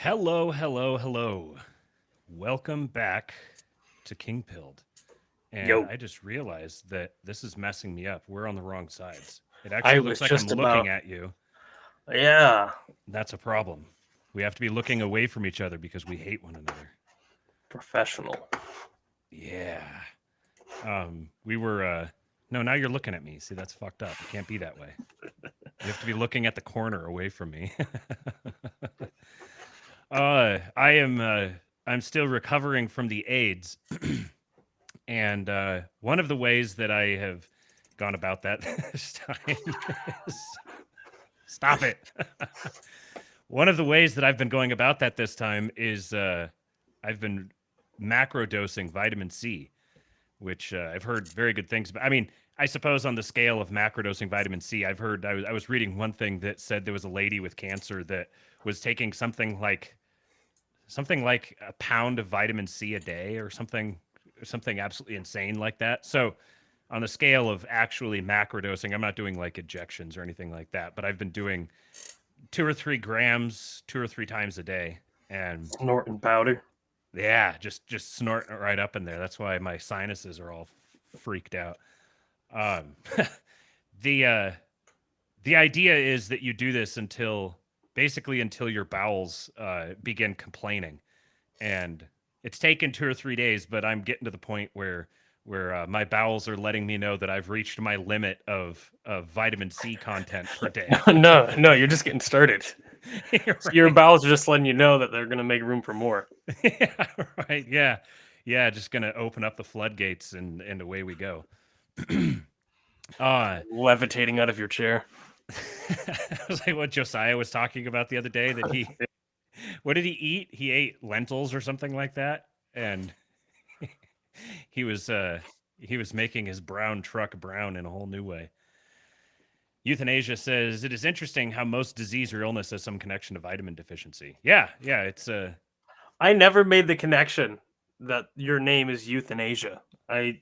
Hello, hello, hello. Welcome back to King Pilled. And Yo, I just realized that this is messing me up. We're on the wrong sides. It I actually was looks like I'm just looking about. at you. Yeah, That's a problem. We have to be looking away from each other because we hate one another. professional. Yeah. We were no, now you're looking at me. See, that's fucked up. It can't be that way. You have to be looking at the corner away from me. I'm still recovering from the AIDS. And one of the ways that I have gone about that this time is stop it. One of the ways that I've been going about that this time is I've been macro dosing vitamin C, which I've heard very good things about. I mean, I suppose on the scale of macro dosing vitamin C, I've heard, I was reading one thing that said there was a lady with cancer that was taking something like a pound of vitamin C a day or something absolutely insane like that. So on the scale of actually macrodosing, I'm not doing like injections or anything like that, but I've been doing 2 or 3 grams 2 or 3 times a day. And Snorting powder. yeah, just snorting it right up in there. That's why my sinuses are all freaked out. Um, the uh, the idea is that you do this until your bowels begin complaining, and it's taken 2 or 3 days, but I'm getting to the point where my bowels are letting me know that I've reached my limit of vitamin C content per day. No, you're just getting started. So your Right? bowels are just letting you know that they're gonna make room for more. Yeah, right. Yeah, yeah. Just gonna open up the floodgates and away we go. uh Levitating out of your chair. I was like what Josiah was talking about the other day that he what did he eat? He ate lentils or something like that, and he was uh he was making his brown truck brown in a whole new way. Euthanasia says it is interesting how most disease or illness has some connection to vitamin deficiency. Yeah, yeah, I never made the connection that your name is Euthanasia. I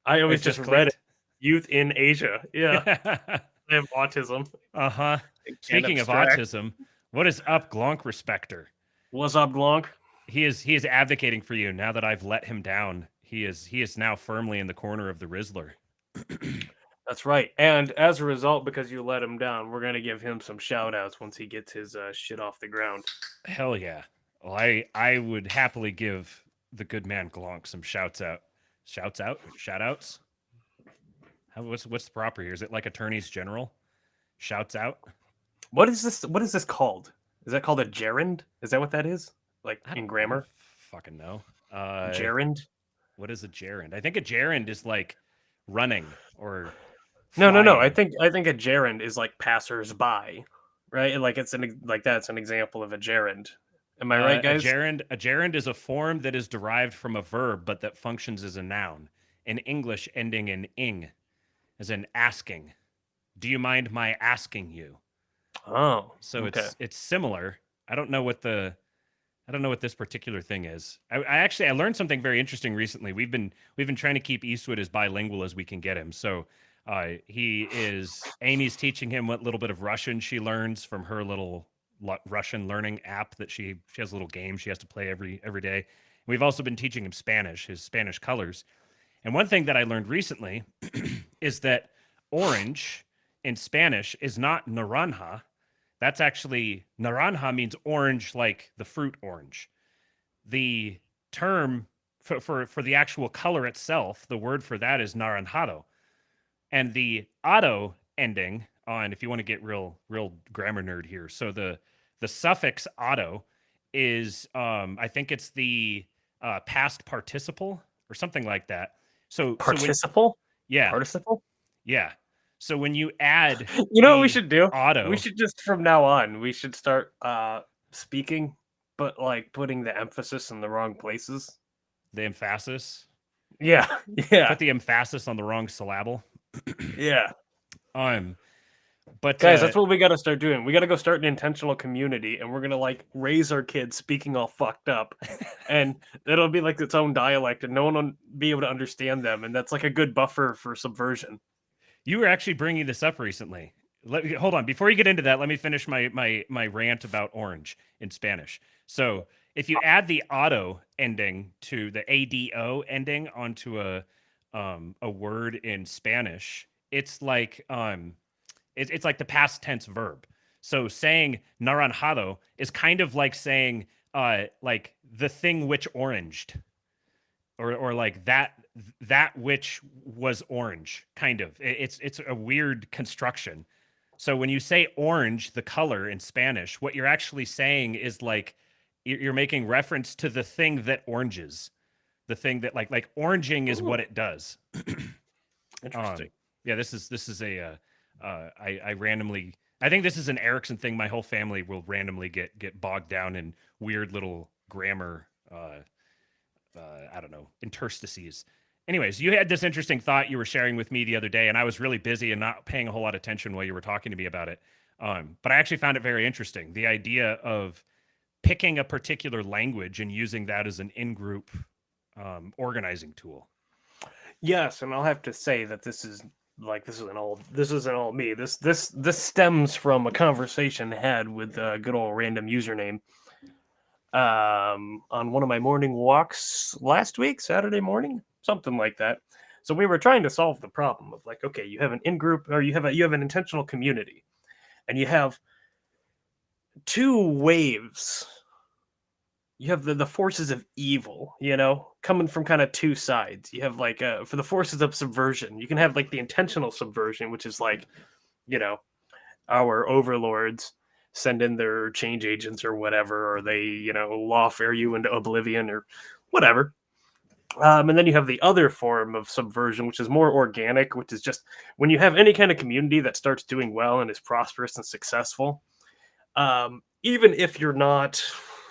it always just just read it. clicked. Youth in Asia. Yeah, I have autism. Uh-huh. I can't Speaking of abstract. autism, what is up, Glonk Respecter? What's up, Glonk? He is advocating for you now that I've let him down. He is now firmly in the corner of the Rizzler. That's right. And as a result, because you let him down, we're gonna give him some shout outs once he gets his shit off the ground. Hell yeah. Well, I would happily give the good man Glonk some shouts out. Shouts out? Shout outs? What's the proper here? Is it like attorneys general? Shouts out? What is this? What is this called? Is that called a gerund? Is that what that is? Like in I don't grammar? fucking know. Uh Gerund? what is a gerund? I think a gerund is like running or No. I flying. think I think a gerund is like passers by, right? Like like that's an example of a gerund. Am I right, A guys? gerund is a form that is derived from a verb but that functions as a noun. In English ending in ing, as in asking. Do you mind my asking you? Oh, So okay. it's similar. I don't know what this particular thing is. I learned something very interesting recently. We've been trying to keep Eastwood as bilingual as we can get him. So Amy's teaching him what little bit of Russian she learns from her little Russian learning app that she has a little game she has to play every day. We've also been teaching him Spanish, his Spanish colors. And one thing that I learned recently is that orange in Spanish is not naranja. That's actually naranja means orange, like the fruit orange. The term for the actual color itself, the word for that is naranjado. And the auto ending on, if you want to get real grammar nerd here, so the suffix auto is I think it's the past participle or something like that. So when Participle? yeah, Participle? yeah. So when you add You know what we the should do? We auto, should just from now on, we should start speaking, but like putting the emphasis in the wrong places. the emphasis, Yeah, yeah, put the emphasis on the wrong syllable. yeah. Um, but Guys, that's what we gotta start doing. We gotta go start an intentional community and we're gonna like raise our kids speaking all fucked up. And that'll be like its own dialect and no one will be able to understand them. And that's like a good buffer for subversion. you were actually bringing this up recently. hold on. Before you get into that, let me finish my rant about orange in Spanish. So if you add the auto ending to the ADO ending onto a word in Spanish, it's like it's like the past tense verb. So saying naranjado is kind of like saying like the thing which oranged, or like that which was orange, kind of. It's a weird construction. So when you say orange, the color in Spanish, what you're actually saying is like you're making reference to the thing that oranges, the thing that like oranging is what Ooh, it does. interesting. Yeah, this is I randomly, I think this is an Erickson thing. My whole family will randomly get bogged down in weird little grammar I don't know, interstices. Anyways, you had this interesting thought you were sharing with me the other day, and I was really busy and not paying a whole lot of attention while you were talking to me about it. But I actually found it very interesting. The idea of picking a particular language and using that as an in-group organizing tool. Yes, and I'll have to say that this isn't all me. This stems from a conversation had with a good old random username on one of my morning walks last week, Saturday morning, something like that. So we were trying to solve the problem of like, okay, you have an in-group, or you have an intentional community, and you have two waves. You have the forces of evil, coming from kind of two sides. You have like for the forces of subversion, you can have like the intentional subversion, which is like, you know, our overlords send in their change agents or whatever, or they, lawfare you into oblivion or whatever. And then you have the other form of subversion, which is more organic, which is just when you have any kind of community that starts doing well and is prosperous and successful, even if you're not,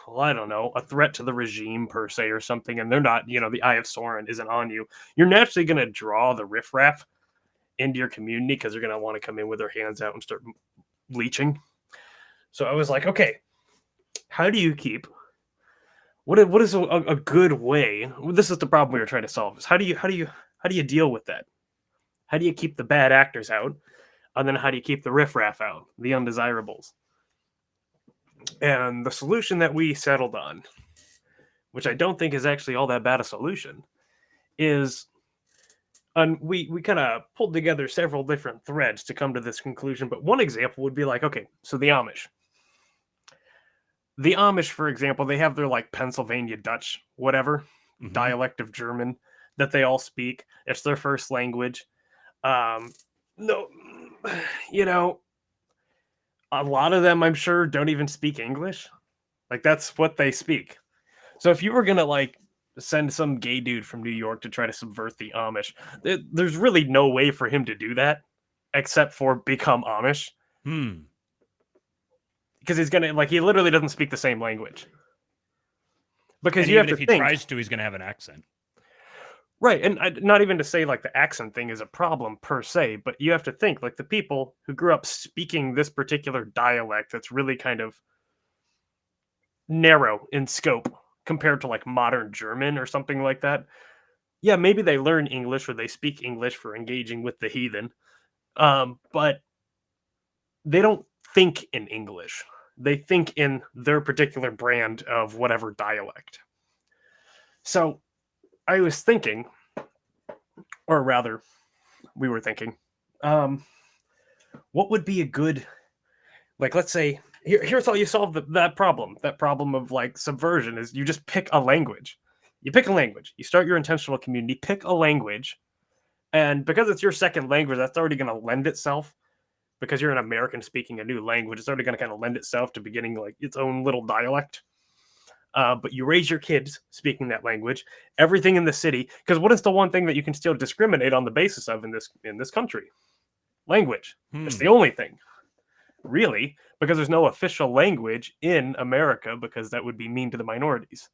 well, I don't know, a threat to the regime per se or something, and they're not, the Eye of Sauron isn't on you, you're naturally going to draw the riffraff into your community because they're going to want to come in with their hands out and start leeching. So I was like, okay, how do you keep what is a good way? This is the problem we were trying to solve. Is how do you deal with that? How do you keep the bad actors out, and then how do you keep the riffraff out, the undesirables? And the solution that we settled on, which I don't think is actually all that bad a solution, is, and we kind of pulled together several different threads to come to this conclusion. But one example would be like, okay, so the Amish. The Amish, for example, they have their like Pennsylvania Dutch, whatever, dialect of German that they all speak. It's their first language. No, a lot of them, I'm sure, don't even speak English. Like that's what they speak. So if you were gonna like send some gay dude from New York to try to subvert the Amish, there's really no way for him to do that except for become Amish. Because he's gonna like he literally doesn't speak the same language. Because And you have even to if he think, tries to, he's going to have an accent. right, and not even to say like the accent thing is a problem per se, but you have to think like the people who grew up speaking this particular dialect that's really kind of narrow in scope compared to like modern German or something like that. Yeah, maybe they learn English or they speak English for engaging with the heathen, but they don't think in English. They think in their particular brand of whatever dialect. So I was thinking, or rather, we were thinking, what would be a good, like, let's say, here's how you solve that problem. That problem of like subversion is you just pick a language. You pick a language. You start your intentional community, pick a language. And because it's your second language, that's already going to lend itself, because you're an American speaking a new language, it's already going to kind of lend itself to beginning like its own little dialect. But you raise your kids speaking that language. Everything in the city, because what is the one thing that you can still discriminate on the basis of in this country? Language. It's the only thing, really, because there's no official language in America, because that would be mean to the minorities.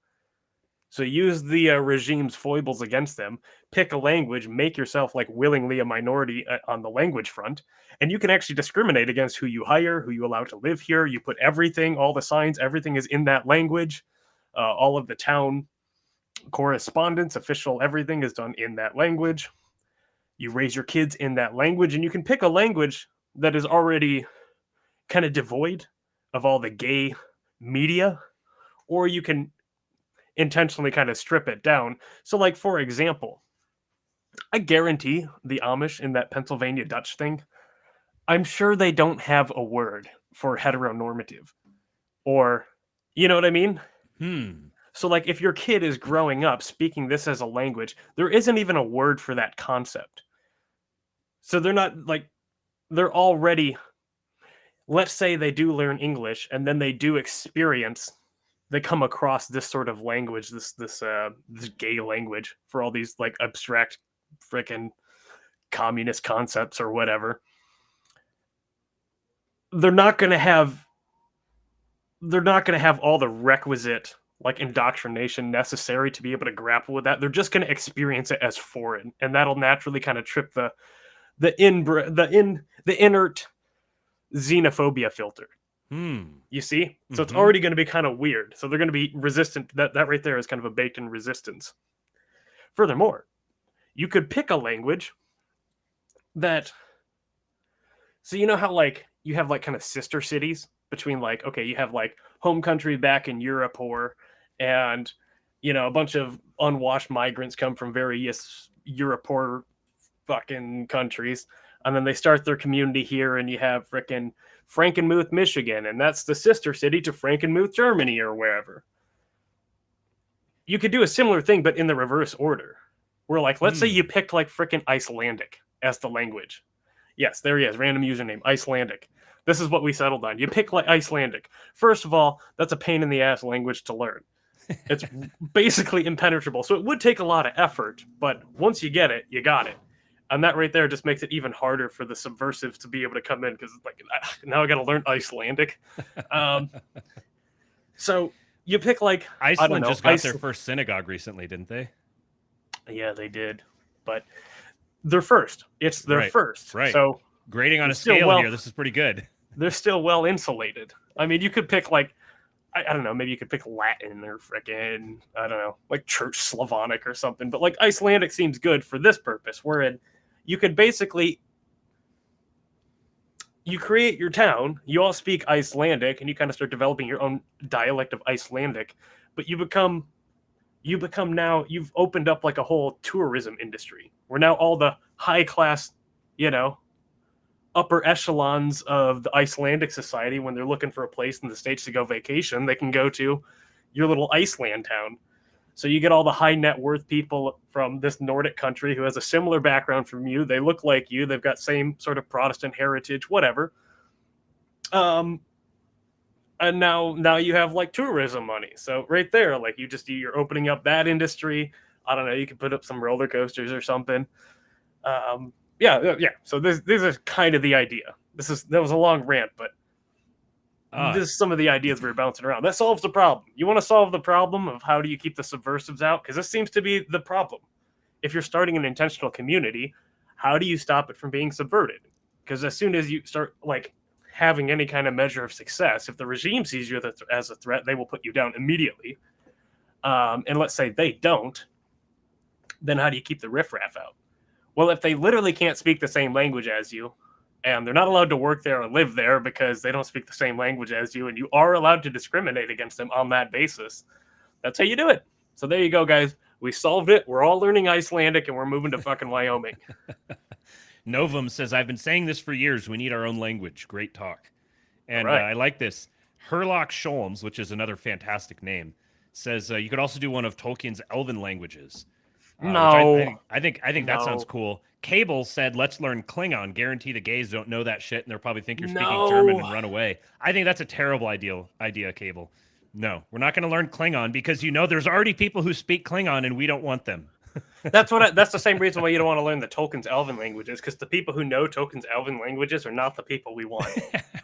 So use the regime's foibles against them, pick a language, make yourself like willingly a minority on the language front, and you can actually discriminate against who you hire, who you allow to live here. You put everything, all the signs, everything is in that language. All of the town correspondence, official, everything is done in that language. You raise your kids in that language, and you can pick a language that is already kind of devoid of all the gay media, or you can intentionally kind of strip it down. So, like, for example, I guarantee the Amish in that Pennsylvania Dutch thing, I'm sure they don't have a word for heteronormative, or, you know what I mean? Hmm. So, like, if your kid is growing up speaking this as a language, there isn't even a word for that concept. So they're not like, they're already, let's say they do learn English and then they do experience, they come across this sort of language, this gay language for all these like abstract freaking communist concepts or whatever. They're not going to have they're not going to have all the requisite like indoctrination necessary to be able to grapple with that. They're just going to experience it as foreign, and that'll naturally kind of trip the inert xenophobia filter. You see? So it's already going to be kind of weird. So they're going to be resistant. That right there is kind of a baked in resistance. Furthermore, you could pick a language that, so you know how like you have like kind of sister cities between like, okay, you have like home country back in Europe, or and you know a bunch of unwashed migrants come from various Europe or fucking countries, and then they start their community here, and you have frickin' Frankenmuth, Michigan, and that's the sister city to Frankenmuth, Germany, or wherever. You could do a similar thing, but in the reverse order. Where, like, let's say you picked like frickin' Icelandic as the language. Yes, there he is, random username, Icelandic. This is what we settled on. You pick like Icelandic. First of all, that's a pain in the ass language to learn. It's basically impenetrable, so it would take a lot of effort, but once you get it, you got it. And that right there just makes it even harder for the subversives to be able to come in, because like now I got to learn Icelandic. So you pick like Iceland just got their first synagogue recently, didn't they? Yeah, they did, but they're first. It's their first. Right. So grading on a scale here, this is pretty good. They're still well insulated. I mean, you could pick like I don't know, maybe you could pick Latin or frickin' I don't know, like Church Slavonic or something. But like Icelandic seems good for this purpose, wherein you could basically you create your town, you all speak Icelandic, and you kind of start developing your own dialect of Icelandic, but you become now, you've opened up like a whole tourism industry where now all the high class, you know, upper echelons of the Icelandic society, when they're looking for a place in the States to go vacation, they can go to your little Iceland town. So you get all the high net worth people from this Nordic country who has a similar background from you. They look like you. They've got same sort of Protestant heritage, whatever. And now you have like tourism money. So right there, like you're opening up that industry. I don't know. You could put up some roller coasters or something. Yeah. So this is kind of the idea. That was a long rant, but this is some of the ideas we were bouncing around. That solves the problem. You want to solve the problem of how do you keep the subversives out? Because this seems to be the problem. If you're starting an intentional community, how do you stop it from being subverted? Because as soon as you start like having any kind of measure of success, if the regime sees you as a threat, they will put you down immediately. And let's say they don't, then how do you keep the riffraff out? Well, if they literally can't speak the same language as you, and they're not allowed to work there or live there because they don't speak the same language as you, and you are allowed to discriminate against them on that basis, that's how you do it. So there you go, guys. We solved it. We're all learning Icelandic, and we're moving to fucking Wyoming. Novum says, I've been saying this for years. We need our own language. Great talk. And I like this. Herlock Sholmes, which is another fantastic name, says you could also do one of Tolkien's elven languages. No. I think that sounds cool. Cable said, let's learn Klingon. Guarantee the gays don't know that shit, and they'll probably think you're speaking German and run away. I think that's a terrible idea, Cable. No, we're not going to learn Klingon because there's already people who speak Klingon, and we don't want them. That's the same reason why you don't want to learn the Tolkien's elven languages, because the people who know Tolkien's elven languages are not the people we want.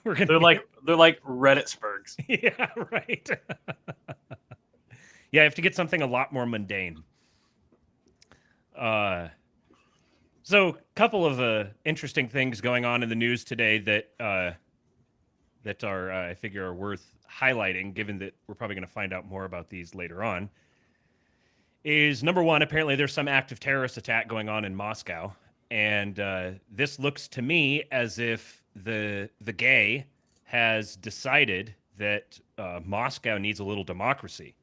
They're like Reddit spurgs. Yeah, right. Yeah, you have to get something a lot more mundane. So a couple of interesting things going on in the news today that are I figure are worth highlighting, given that we're probably going to find out more about these later on. Is number one, apparently there's some active terrorist attack going on in Moscow, and this looks to me as if the gay has decided that Moscow needs a little democracy.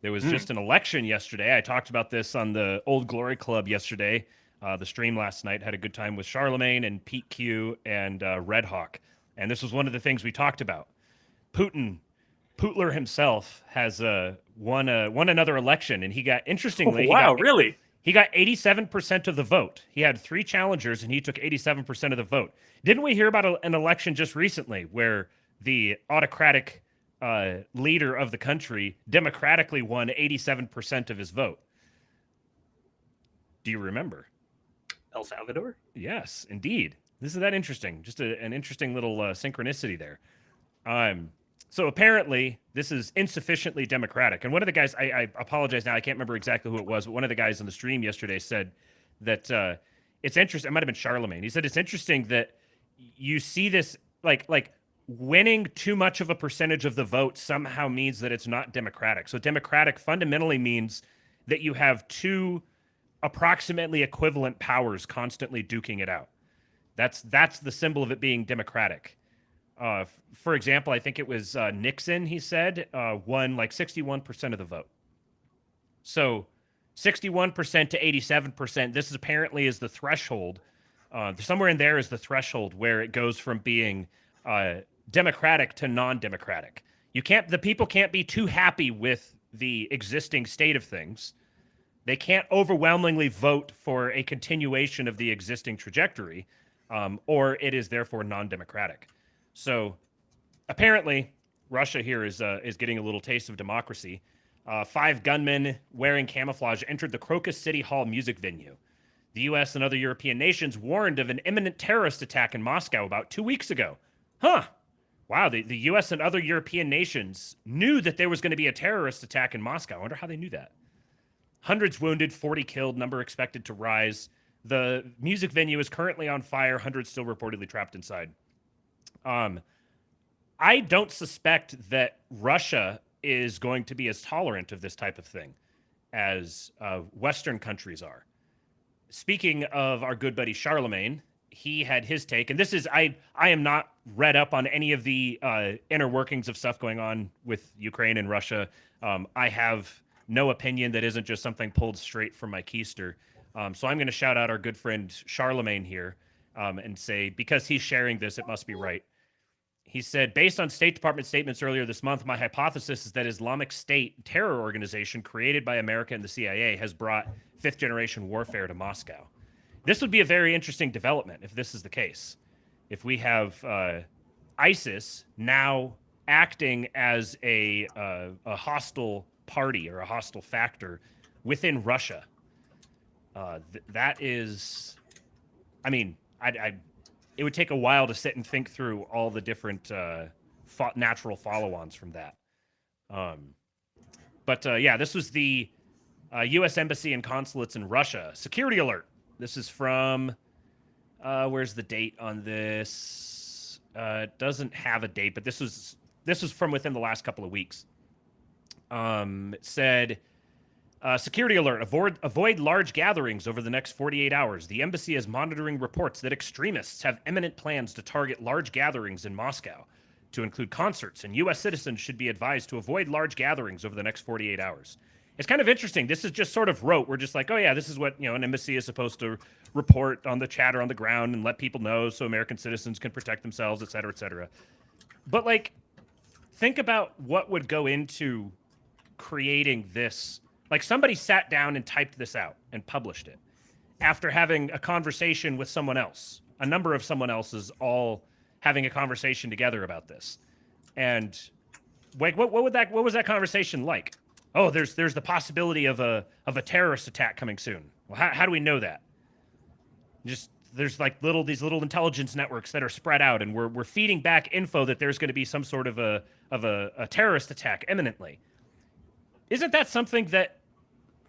There was just an election yesterday. I talked about this on the Old Glory Club yesterday. The stream last night had a good time with Charlemagne and Pete Q and Red Hawk, and this was one of the things we talked about. Putler himself has won another election, and he got interestingly. Wow, really? He got 87% of the vote. He had 3 challengers, and he took 87% of the vote. Didn't we hear about an election just recently where the autocratic leader of the country democratically won 87% of his vote? Do you remember? El Salvador? Yes, indeed. This is that interesting. Just an interesting little synchronicity there. So apparently, this is insufficiently democratic. And one of the guys, I apologize now, I can't remember exactly who it was, but one of the guys on the stream yesterday said that it's interesting. It might have been Charlemagne. He said it's interesting that you see this, like winning too much of a percentage of the vote somehow means that it's not democratic. So democratic fundamentally means that you have 2 approximately equivalent powers constantly duking it out. That's the symbol of it being democratic. For example, I think it was Nixon, he said, won like 61% of the vote. So 61% to 87%, this is apparently is the threshold. Somewhere in there is the threshold where it goes from being democratic to non-democratic. The people can't be too happy with the existing state of things. They can't overwhelmingly vote for a continuation of the existing trajectory, or it is therefore non-democratic. So apparently, Russia here is getting a little taste of democracy. 5 gunmen wearing camouflage entered the Crocus City Hall music venue. The U.S. and other European nations warned of an imminent terrorist attack in Moscow about 2 weeks ago. Huh. Wow, the U.S. and other European nations knew that there was going to be a terrorist attack in Moscow. I wonder how they knew that. Hundreds wounded, 40 killed, number expected to rise. The music venue is currently on fire, hundreds still reportedly trapped inside. I don't suspect that Russia is going to be as tolerant of this type of thing as Western countries are. Speaking of our good buddy Charlemagne, he had his take, and this is I am not read up on any of the inner workings of stuff going on with Ukraine and Russia. I have no opinion that isn't just something pulled straight from my keister. So I'm going to shout out our good friend Charlemagne here and say, because he's sharing this, it must be right. He said, based on State Department statements earlier this month, my hypothesis is that Islamic State terror organization created by America and the CIA has brought 5th-generation warfare to Moscow. This would be a very interesting development if this is the case. If we have ISIS now acting as a hostile party or a hostile factor within Russia, that is, I mean, it would take a while to sit and think through all the different natural follow-ons from that. Yeah, this was the U.S. Embassy and Consulates in Russia. Security alert. This is from, where's the date on this? It doesn't have a date, but this was from within the last couple of weeks. It said, security alert, avoid large gatherings over the next 48 hours. The embassy is monitoring reports that extremists have imminent plans to target large gatherings in Moscow, to include concerts, and U.S. citizens should be advised to avoid large gatherings over the next 48 hours. It's kind of interesting. This is just sort of rote. We're just like, oh yeah, this is what, an embassy is supposed to report on the chatter on the ground and let people know so American citizens can protect themselves, et cetera, et cetera. But like, think about what would go into creating this. Like, somebody sat down and typed this out and published it after having a conversation with someone else. A number of someone else's all having a conversation together about this. And like, what was that conversation like? Oh, there's the possibility of a terrorist attack coming soon. Well, how do we know that? Just there's like these little intelligence networks that are spread out, and we're feeding back info that there's going to be some sort of a terrorist attack imminently. Isn't that something that,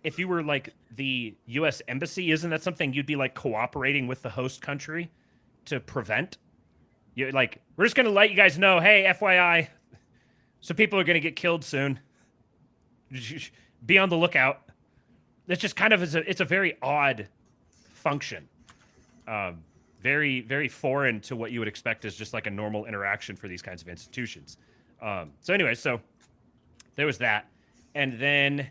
if you were like the U.S. Embassy, isn't that something you'd be like cooperating with the host country to prevent? You're like, we're just going to let you guys know, hey, FYI, some people are going to get killed soon. Be on the lookout. It's just kind of it's a very odd function. very, very foreign to what you would expect as just like a normal interaction for these kinds of institutions. So anyway, so there was that. And then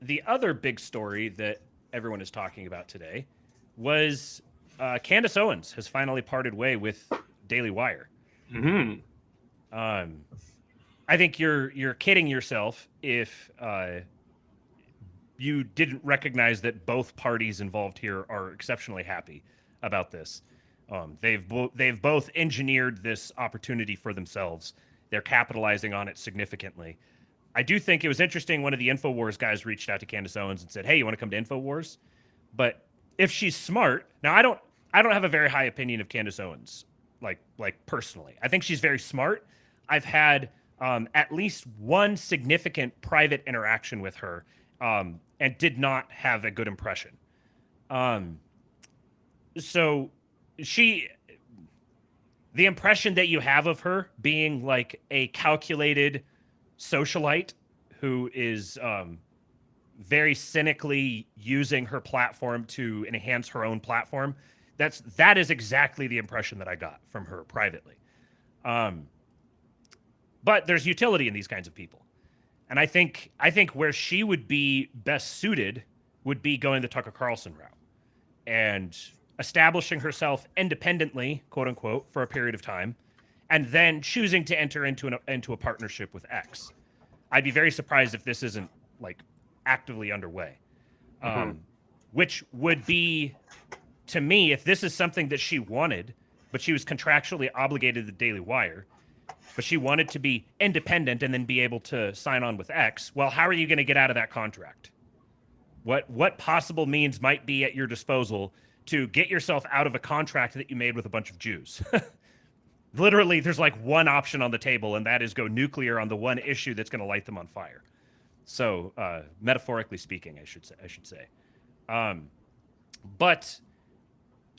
the other big story that everyone is talking about today was Candace Owens has finally parted way with Daily Wire. Mm-hmm. I think you're kidding yourself if you didn't recognize that both parties involved here are exceptionally happy about this. They've both engineered this opportunity for themselves. They're capitalizing on it significantly. I do think it was interesting. One of the InfoWars guys reached out to Candace Owens and said, "Hey, you want to come to InfoWars?" But if she's smart, now I don't have a very high opinion of Candace Owens, like personally. I think she's very smart. I've had at least one significant private interaction with her, and did not have a good impression. So the impression that you have of her being like a calculated socialite who is very cynically using her platform to enhance her own platform, that is exactly the impression that I got from her privately. But there's utility in these kinds of people. And I think where she would be best suited would be going the Tucker Carlson route and establishing herself independently, quote unquote, for a period of time, and then choosing to enter into a partnership with X. I'd be very surprised if this isn't like actively underway, which would be, to me, if this is something that she wanted, but she was contractually obligated to the Daily Wire, but she wanted to be independent and then be able to sign on with X. Well, how are you going to get out of that contract? What possible means might be at your disposal to get yourself out of a contract that you made with a bunch of Jews? Literally, there's like one option on the table, and that is go nuclear on the one issue that's going to light them on fire. So, metaphorically speaking, I should say. But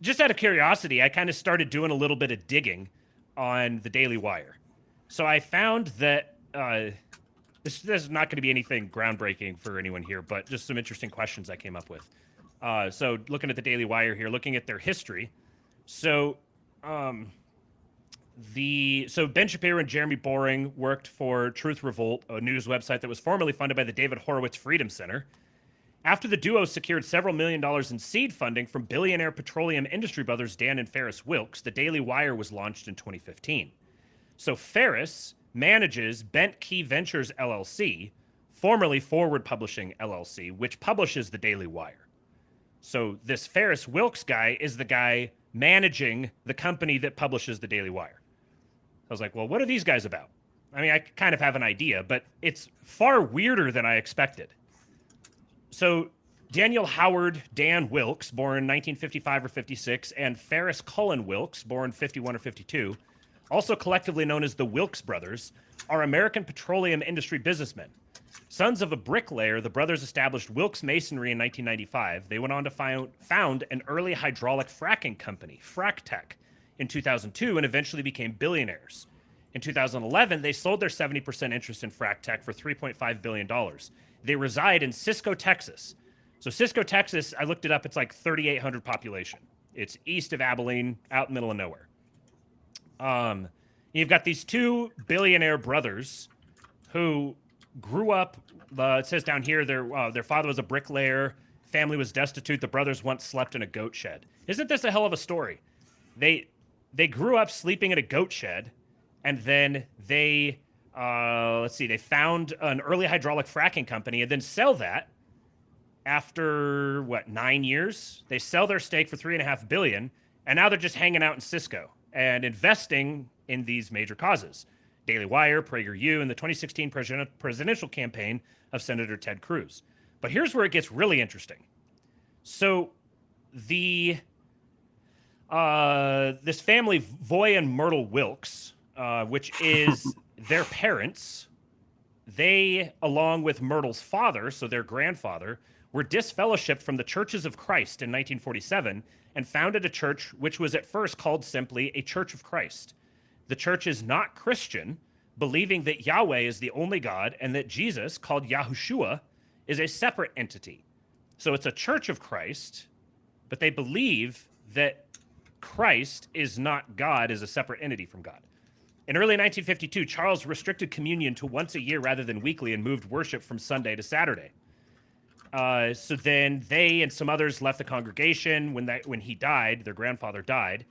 just out of curiosity, I kind of started doing a little bit of digging on the Daily Wire. So I found that this is not going to be anything groundbreaking for anyone here, but just some interesting questions I came up with. So looking at the Daily Wire here, looking at their history. So Ben Shapiro and Jeremy Boring worked for Truth Revolt, a news website that was formerly funded by the David Horowitz Freedom Center. After the duo secured several $1 million in seed funding from billionaire petroleum industry brothers Dan and Ferris Wilks, the Daily Wire was launched in 2015. So Ferris manages Bent Key Ventures LLC, formerly Forward Publishing LLC, which publishes the Daily Wire. So this Ferris Wilks guy is the guy managing the company that publishes the Daily Wire. I was like, well, what are these guys about? I mean, I kind of have an idea, but it's far weirder than I expected. So Daniel Howard Dan Wilks, born 1955 or 56, and Ferris Cullen Wilks, born 51 or 52, also collectively known as the Wilks brothers, are American petroleum industry businessmen. Sons of a bricklayer, the brothers established Wilks Masonry in 1995. They went on to found an early hydraulic fracking company, FracTech, in 2002 and eventually became billionaires. In 2011, they sold their 70% interest in FracTech for $3.5 billion. They reside in Cisco, Texas. So Cisco, Texas, I looked it up, it's like 3,800 population. It's east of Abilene, out in the middle of nowhere. You've got these two billionaire brothers who grew up, it says down here, their father was a bricklayer, family was destitute, the brothers once slept in a goat shed. Isn't this a hell of a story? They grew up sleeping in a goat shed, and then they, they found an early hydraulic fracking company and then sell that after, 9 years? They sell their stake for $3.5 billion, and now they're just hanging out in Cisco and investing in these major causes. Daily Wire, PragerU, and the 2016 presidential campaign of Senator Ted Cruz. But here's where it gets really interesting. So this family, Voy and Myrtle Wilks, which is their parents, they, along with Myrtle's father, so their grandfather, were disfellowshipped from the Churches of Christ in 1947 and founded a church which was at first called simply a Church of Christ. The church is not Christian, believing that Yahweh is the only God and that Jesus, called Yahushua, is a separate entity. So it's a Church of Christ, but they believe that Christ is not God, is a separate entity from God. In early 1952, Charles restricted communion to once a year rather than weekly and moved worship from Sunday to Saturday. So then they and some others left the congregation when he died. Their grandfather died.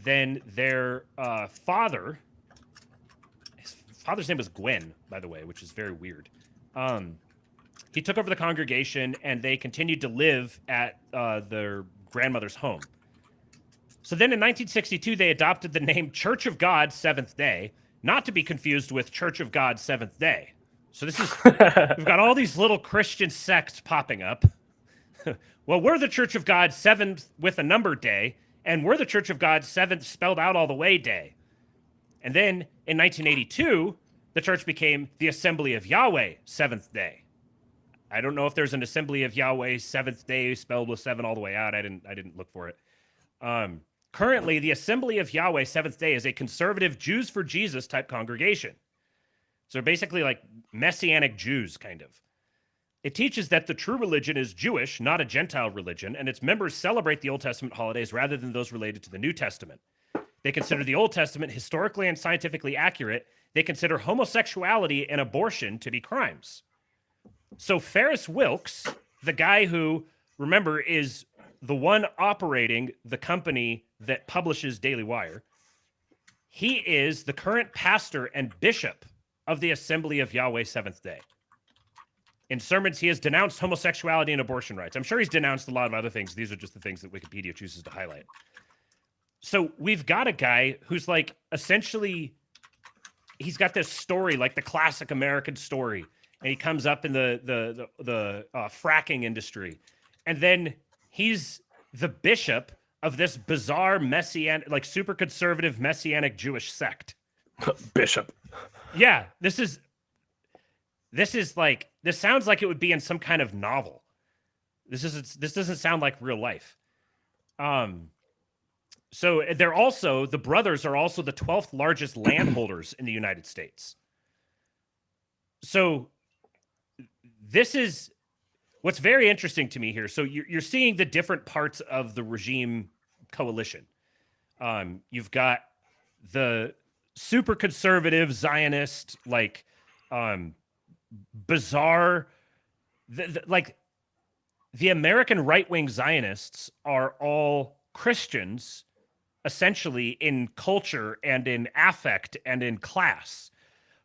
Then their father, his father's name was Gwen, by the way, which is very weird. He took over the congregation, and they continued to live at their grandmother's home. So then in 1962, they adopted the name Church of God Seventh Day, not to be confused with Church of God Seventh Day. So this is, we've got all these little Christian sects popping up. Well, we're the Church of God Seventh with a number day, and we're the Church of God Seventh spelled out all the way day. And then in 1982, the church became the Assembly of Yahweh Seventh Day. I don't know if there's an Assembly of Yahweh Seventh Day spelled with 7 all the way out. I didn't look for it. Currently, the Assembly of Yahweh Seventh Day is a conservative Jews for Jesus type congregation. So they're basically like Messianic Jews, kind of. It teaches that the true religion is Jewish, not a Gentile religion, and its members celebrate the Old Testament holidays rather than those related to the New Testament. They consider the Old Testament historically and scientifically accurate. They consider homosexuality and abortion to be crimes. So Ferris Wilkes, the guy who, remember, is the one operating the company that publishes Daily Wire, he is the current pastor and bishop of the Assembly of Yahweh Seventh Day. In sermons, he has denounced homosexuality and abortion rights. I'm sure he's denounced a lot of other things. These are just the things that Wikipedia chooses to highlight. So we've got a guy who's like, essentially, he's got this story, like the classic American story, and he comes up in the fracking industry, and then he's the bishop of this bizarre messianic, like super conservative messianic Jewish sect. Bishop. Yeah, this sounds like it would be in some kind of novel. This doesn't sound like real life. So the brothers are also the 12th largest landholders in the United States. So this is what's very interesting to me here. So you're seeing the different parts of the regime coalition. You've got the super conservative Zionist, like bizarre, like the American right-wing Zionists are all Christians, essentially in culture and in affect and in class,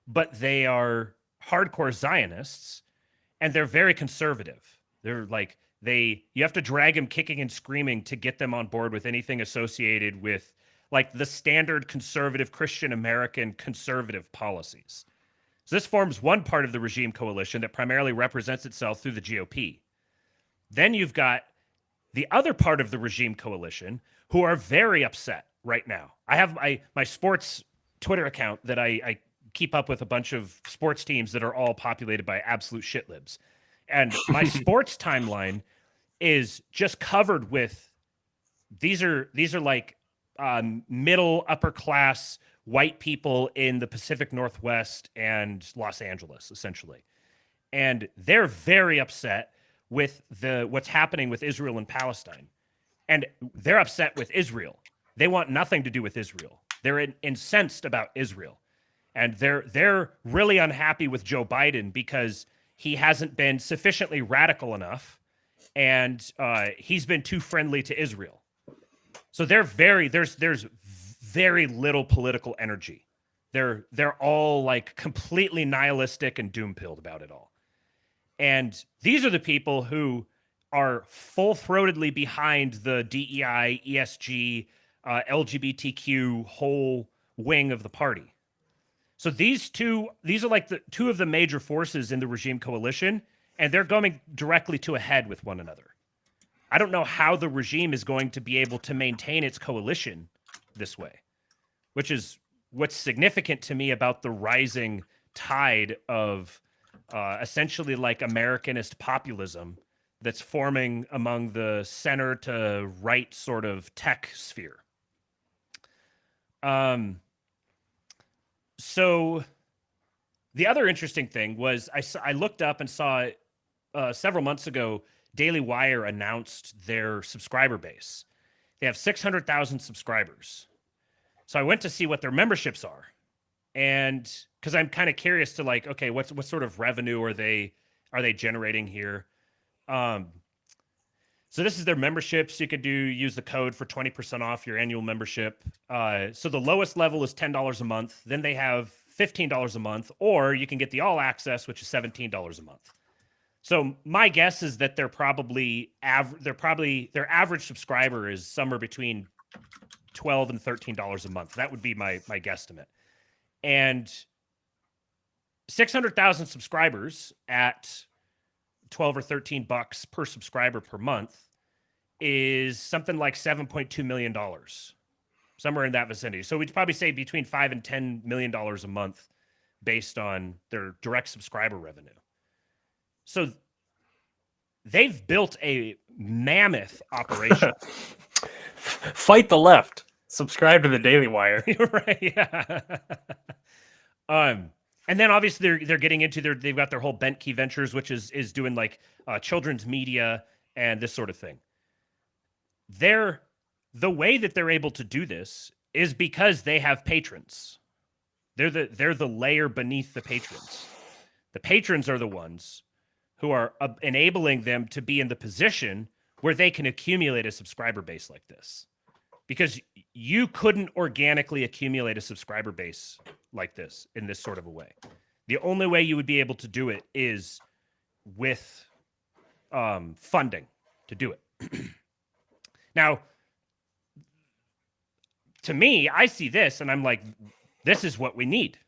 but they are hardcore Zionists, and they're very conservative. They're like, you have to drag them kicking and screaming to get them on board with anything associated with like the standard conservative Christian American conservative policies. So this forms one part of the regime coalition that primarily represents itself through the GOP. Then you've got the other part of the regime coalition who are very upset right now. I have my sports Twitter account that I keep up with a bunch of sports teams that are all populated by absolute shit libs. And my sports timeline is just covered with, these are like middle upper class white people in the Pacific Northwest and Los Angeles, essentially. And they're very upset with what's happening with Israel and Palestine. And they're upset with Israel. They want nothing to do with Israel. They're incensed about Israel. And they're really unhappy with Joe Biden because he hasn't been sufficiently radical enough, and he's been too friendly to Israel. So there's very little political energy. They're all like completely nihilistic and doom-pilled about it all. And these are the people who are full-throatedly behind the DEI, ESG, LGBTQ whole wing of the party. So these are like the two of the major forces in the regime coalition, and they're going directly to a head with one another. I don't know how the regime is going to be able to maintain its coalition this way, which is what's significant to me about the rising tide of essentially like Americanist populism that's forming among the center to right sort of tech sphere. So the other interesting thing was I looked up and saw several months ago, Daily Wire announced their subscriber base. They have 600,000 subscribers. So I went to see what their memberships are. And because I'm kind of curious to like, okay, what sort of revenue are they generating here? So this is their memberships. You could use the code for 20% off your annual membership. So the lowest level is $10 a month. Then they have $15 a month, or you can get the all access, which is $17 a month. So my guess is that their average subscriber is somewhere between $12 and $13 a month. That would be my guesstimate. And 600,000 subscribers at 12 or 13 bucks per subscriber per month is something like $7.2 million, somewhere in that vicinity. So we'd probably say between $5 and $10 million a month based on their direct subscriber revenue. So they've built a mammoth operation. Fight the left. Subscribe to the Daily Wire. Right. Yeah. And then obviously they're getting into they've got their whole Bent Key Ventures, which is doing like children's media and this sort of thing. The way that they're able to do this is because they have patrons. They're the layer beneath the patrons. The patrons are the ones who are enabling them to be in the position where they can accumulate a subscriber base like this. Because you couldn't organically accumulate a subscriber base like this in this sort of a way. The only way you would be able to do it is with funding to do it. Now, to me, I see this and I'm like, this is what we need.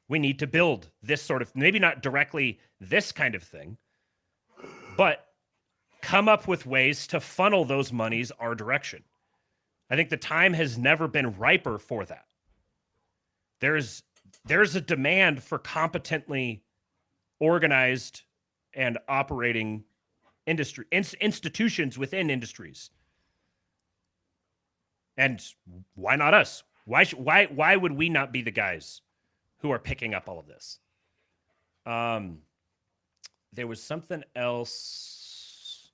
We need to build this sort of, maybe not directly this kind of thing, but come up with ways to funnel those monies our direction. I think the time has never been riper for that. There's a demand for competently organized and operating institutions within industries. And why not us? Why would we not be the guys who are picking up all of this? There was something else.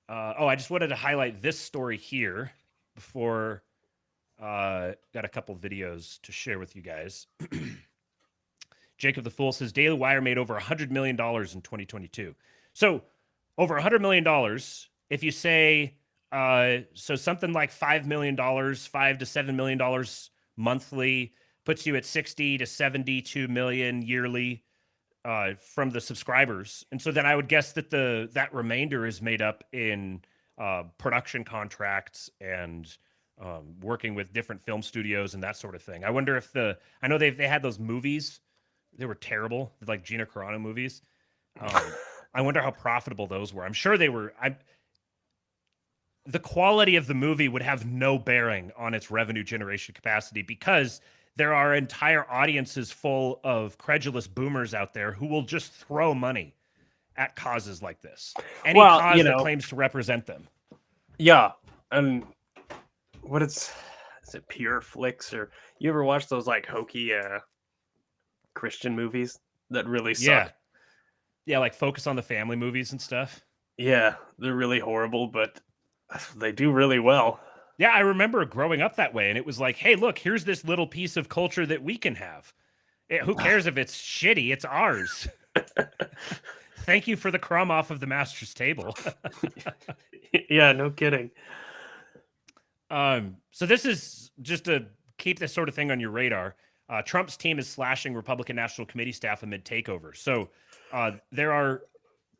I just wanted to highlight this story here before got a couple videos to share with you guys. Jacob the Fool says Daily Wire made over $100 million in 2022. So over $100 million, if you say, so something like $5 million, $5 to $7 million monthly puts you at 60 to 72 million yearly from the subscribers. And so then I would guess that that remainder is made up in production contracts and working with different film studios and that sort of thing. I wonder if I know they had those movies. They were terrible, like Gina Carano movies. I wonder how profitable those were. I'm sure they were. The quality of the movie would have no bearing on its revenue generation capacity because there are entire audiences full of credulous boomers out there who will just throw money at causes like this. Any cause that claims to represent them. Yeah. And is it Pure Flicks, or you ever watch those like hokey Christian movies that really suck? Yeah, like Focus on the Family movies and stuff. Yeah, they're really horrible, but they do really well. Yeah, I remember growing up that way, and it was like, hey, look, here's this little piece of culture that we can have. Who cares if it's shitty? It's ours. Thank you for the crumb off of the master's table. Yeah, no kidding. So this is just to keep this sort of thing on your radar. Trump's team is slashing Republican National Committee staff amid takeover. So there are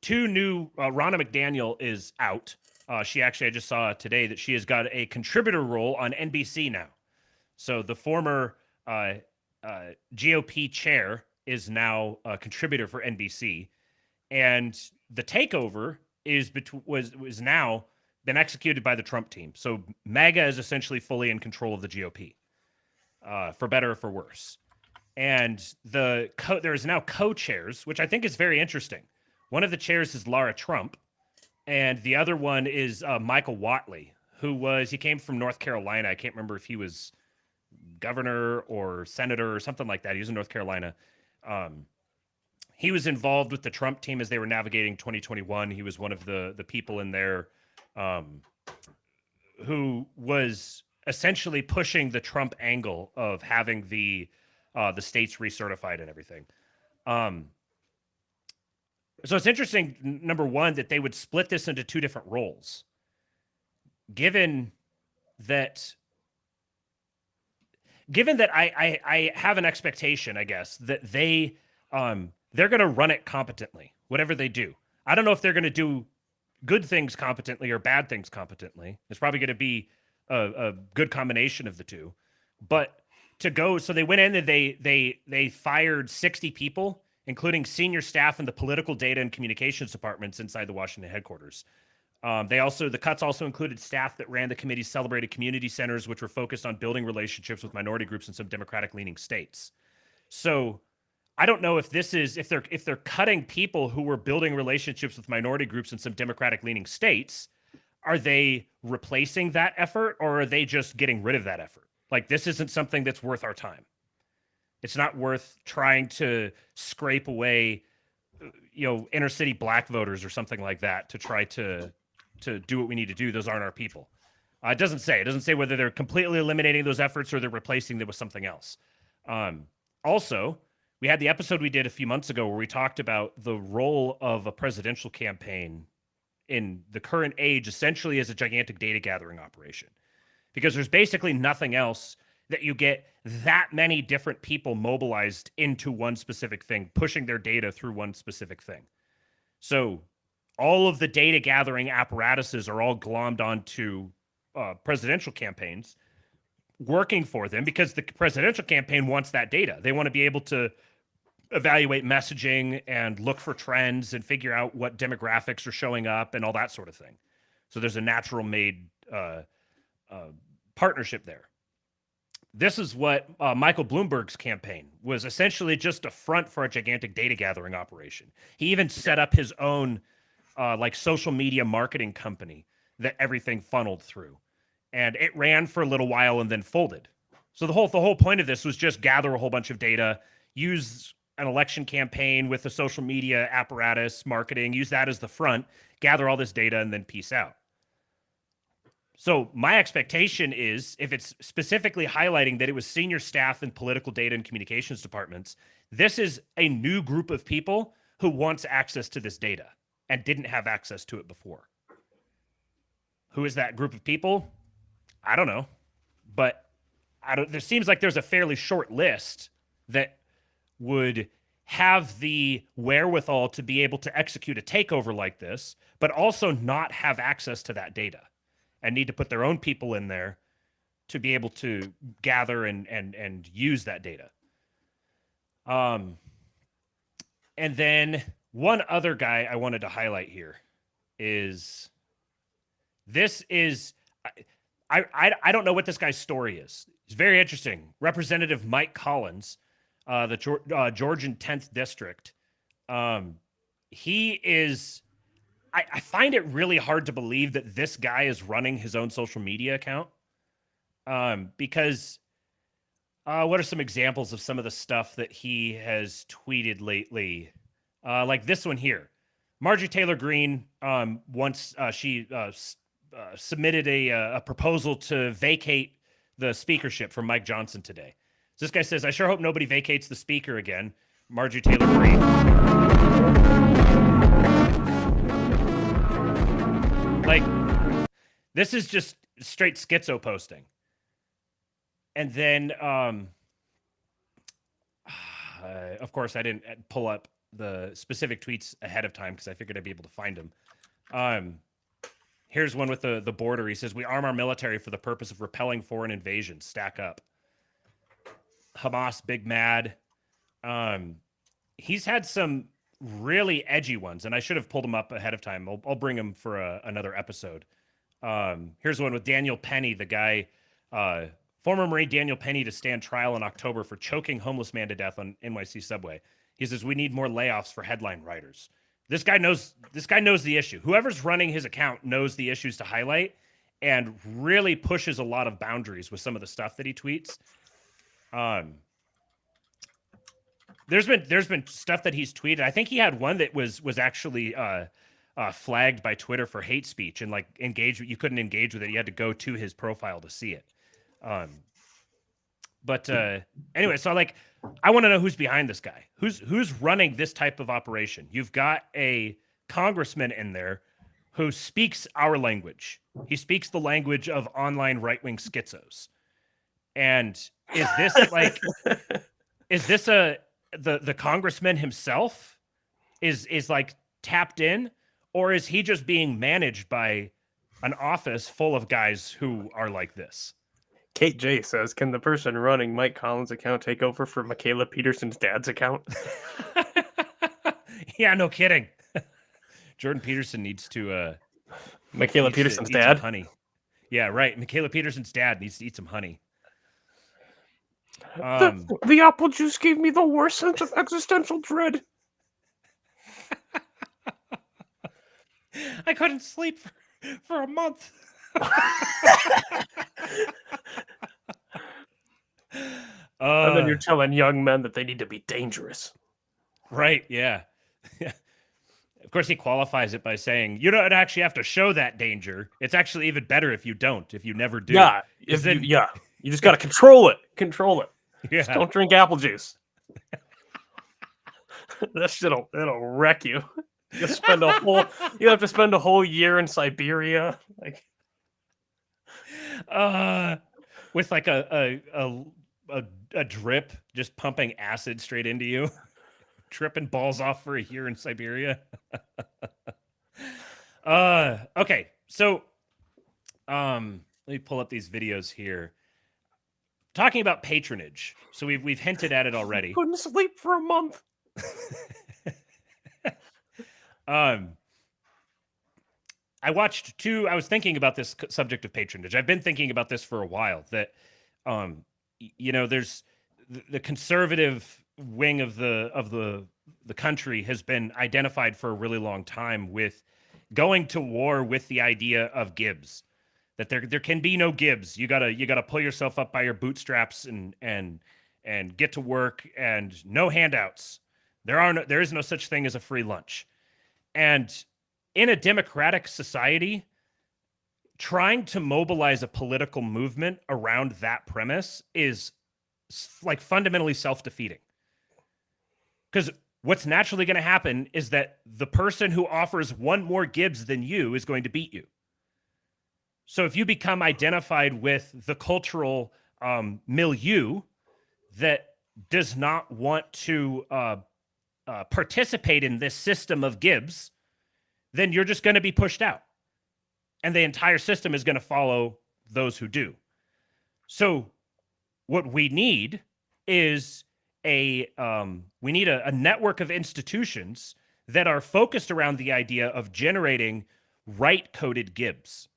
two new, Ronna McDaniel is out. I just saw today that she has got a contributor role on NBC now. So the former GOP chair is now a contributor for NBC. And the takeover was now been executed by the Trump team. So MAGA is essentially fully in control of the GOP, for better or for worse. And there is now co-chairs, which I think is very interesting. One of the chairs is Lara Trump, and the other one is Michael Whatley, he came from North Carolina. I can't remember if he was governor or senator or something like that. He was in North Carolina. He was involved with the Trump team as they were navigating 2021. He was one of the people in their who was essentially pushing the Trump angle of having the states recertified and everything. So it's interesting, number one, that they would split this into two different roles, given that I have an expectation, I guess, that they're going to run it competently, whatever they do. I don't know if they're going to do good things competently or bad things competently. It's probably going to be a good combination of the two. But so they went in and they fired 60 people, including senior staff in the political data and communications departments inside the Washington headquarters. The cuts also included staff that ran the committee's celebrated community centers, which were focused on building relationships with minority groups in some Democratic-leaning states. So I don't know if they're cutting people who were building relationships with minority groups in some Democratic-leaning states. Are they replacing that effort, or are they just getting rid of that effort? Like, this isn't something that's worth our time. It's not worth trying to scrape away, inner city black voters or something like that to try to do what we need to do. Those aren't our people. It doesn't say whether they're completely eliminating those efforts or they're replacing them with something else. Also, we had the episode we did a few months ago where we talked about the role of a presidential campaign in the current age, essentially as a gigantic data gathering operation, because there's basically nothing else that you get that many different people mobilized into one specific thing, pushing their data through one specific thing. So all of the data gathering apparatuses are all glommed onto presidential campaigns working for them, because the presidential campaign wants that data. They want to be able to evaluate messaging and look for trends and figure out what demographics are showing up and all that sort of thing. So there's a natural made partnership there. This is what Michael Bloomberg's campaign was, essentially just a front for a gigantic data gathering operation. He even set up his own social media marketing company that everything funneled through, and it ran for a little while and then folded. So the whole point of this was just gather a whole bunch of data, use an election campaign with a social media apparatus, marketing, use that as the front, gather all this data, and then peace out. So my expectation is, if it's specifically highlighting that it was senior staff in political data and communications departments, this is a new group of people who wants access to this data and didn't have access to it before. Who is that group of people? I don't know. But there seems like there's a fairly short list that would have the wherewithal to be able to execute a takeover like this, but also not have access to that data and need to put their own people in there to be able to gather and use that data. And then one other guy I wanted to highlight here is I don't know what this guy's story is. It's very interesting. Representative Mike Collins, the Georgian 10th District. He is... I find it really hard to believe that this guy is running his own social media account, because what are some examples of some of the stuff that he has tweeted lately? Like this one here. Marjorie Taylor Greene, once she submitted a proposal to vacate the speakership from Mike Johnson today. So this guy says, "I sure hope nobody vacates the speaker again. Marjorie Taylor Greene." Like, this is just straight schizo posting. And then, of course, I didn't pull up the specific tweets ahead of time because I figured I'd be able to find them. Here's one with the border. He says, "We arm our military for the purpose of repelling foreign invasions. Stack up." Hamas, big mad. He's had some really edgy ones, and I should have pulled them up ahead of time. I'll bring them for another episode. Here's one with Daniel Penny, the guy, former Marine Daniel Penny, to stand trial in October for choking homeless man to death on NYC subway. He says, "We need more layoffs for headline writers." This guy knows the issue. Whoever's running his account knows the issues to highlight and really pushes a lot of boundaries with some of the stuff that he tweets. There's been stuff that he's tweeted. I think he had one that was actually flagged by Twitter for hate speech and like you couldn't engage with it. You had to go to his profile to see it. But anyway, so like, I want to know who's behind this guy. Who's running this type of operation? You've got a congressman in there who speaks our language. He speaks the language of online right-wing schizos. And is this like, is this the congressman himself is like tapped in, or is he just being managed by an office full of guys who are like this? Kate J says, "Can the person running Mike Collins' account take over for Michaela Peterson's dad's account?" Yeah, no kidding. Jordan Peterson needs to Michaela Peterson's eat dad. some honey. Yeah, right. Michaela Peterson's dad needs to eat some honey. The apple juice gave me the worst sense of existential dread. I couldn't sleep for a month. And then you're telling young men that they need to be dangerous. Right, yeah. Of course, he qualifies it by saying, you don't actually have to show that danger. It's actually even better if you don't, if you never do. Yeah, you just got to control it. Control it. Yeah. Just don't drink apple juice. That shit'll wreck you. You have to spend a whole year in Siberia, like with like a drip just pumping acid straight into you, tripping balls off for a year in Siberia. Okay, so let me pull up these videos here. Talking about patronage. So we've hinted at it already. Couldn't sleep for a month. I was thinking about this subject of patronage. I've been thinking about this for a while, that, there's the conservative wing of the country has been identified for a really long time with going to war with the idea of Gibbs, that there can be no Gibbs. You gotta pull yourself up by your bootstraps and get to work, and no handouts. There is no such thing as a free lunch. And in a democratic society, trying to mobilize a political movement around that premise is like fundamentally self-defeating. Because what's naturally going to happen is that the person who offers one more Gibbs than you is going to beat you. So if you become identified with the cultural milieu that does not want to participate in this system of Gibbs, then you're just going to be pushed out. And the entire system is going to follow those who do. So what we need is a network of institutions that are focused around the idea of generating right-coded Gibbs.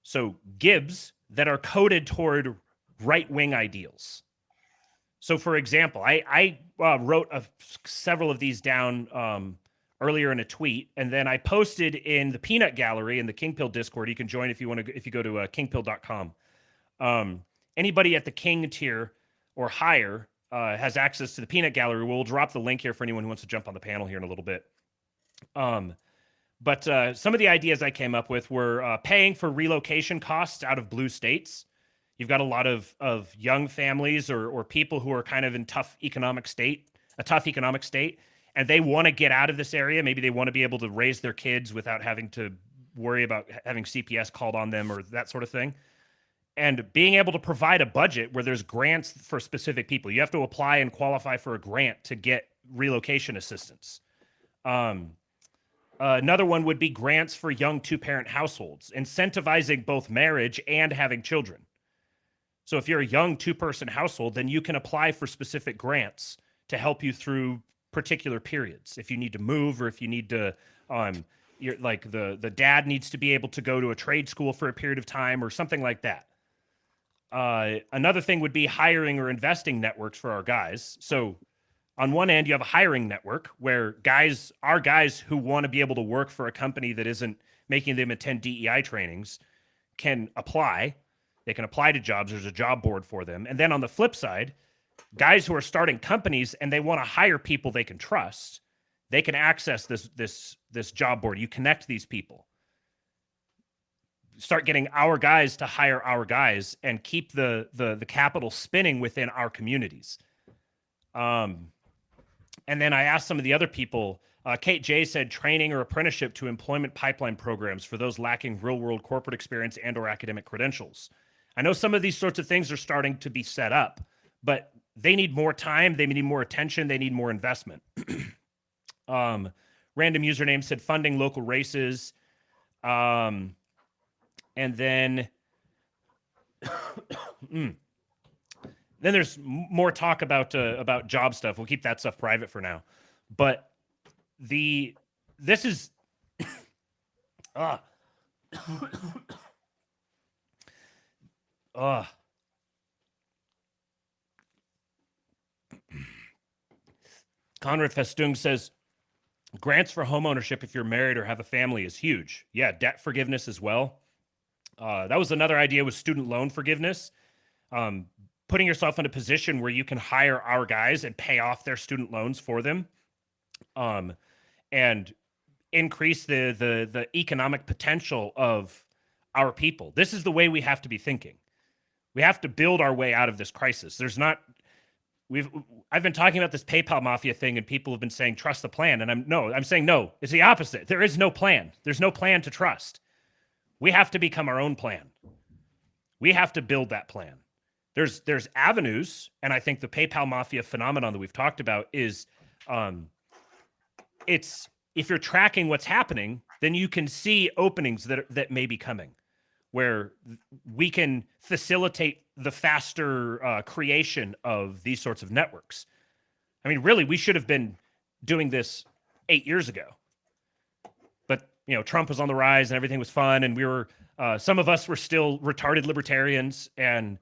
So Gibbs that are coded toward right-wing ideals. So, for example, I wrote several of these down earlier in a tweet, and then I posted in the Peanut Gallery in the King Pill Discord. You can join if you want to, if you go to kingpill.com. Anybody at the King tier or higher has access to the Peanut Gallery. We'll drop the link here for anyone who wants to jump on the panel here in a little bit. But some of the ideas I came up with were paying for relocation costs out of blue states. You've got a lot of young families or people who are kind of in a tough economic state, and they want to get out of this area. Maybe they want to be able to raise their kids without having to worry about having CPS called on them or that sort of thing. And being able to provide a budget where there's grants for specific people. You have to apply and qualify for a grant to get relocation assistance. Another one would be grants for young two-parent households, incentivizing both marriage and having children. So if you're a young two-person household, then you can apply for specific grants to help you through particular periods. If you need to move, or if you need to, you're like the dad needs to be able to go to a trade school for a period of time or something like that. Another thing would be hiring or investing networks for our guys. So on one end, you have a hiring network where guys who want to be able to work for a company that isn't making them attend DEI trainings can apply. They can apply to jobs. There's a job board for them. And then on the flip side, guys who are starting companies and they want to hire people they can trust, they can access this job board. You connect these people. Start getting our guys to hire our guys and keep the capital spinning within our communities. And then I asked some of the other people. Kate J said training or apprenticeship to employment pipeline programs for those lacking real-world corporate experience and or academic credentials. I know some of these sorts of things are starting to be set up, but they need more time. They need more attention. They need more investment. Random username said funding local races. And then, then there's more talk about job stuff. We'll keep that stuff private for now. But this is Conrad Festung says grants for homeownership if you're married or have a family is huge. Yeah, debt forgiveness as well. That was another idea with student loan forgiveness. Putting yourself in a position where you can hire our guys and pay off their student loans for them. And increase the economic potential of our people. This is the way we have to be thinking. We have to build our way out of this crisis. I've been talking about this PayPal mafia thing, and people have been saying trust the plan, and I'm saying no. It's the opposite. There is no plan. There's no plan to trust. We have to become our own plan. We have to build that plan. There's avenues, and I think the PayPal mafia phenomenon that we've talked about is it's if you're tracking what's happening, then you can see openings that may be coming, where we can facilitate the faster creation of these sorts of networks. I mean, really, we should have been doing this 8 years ago. But, Trump was on the rise and everything was fun. And we were, some of us were still retarded libertarians and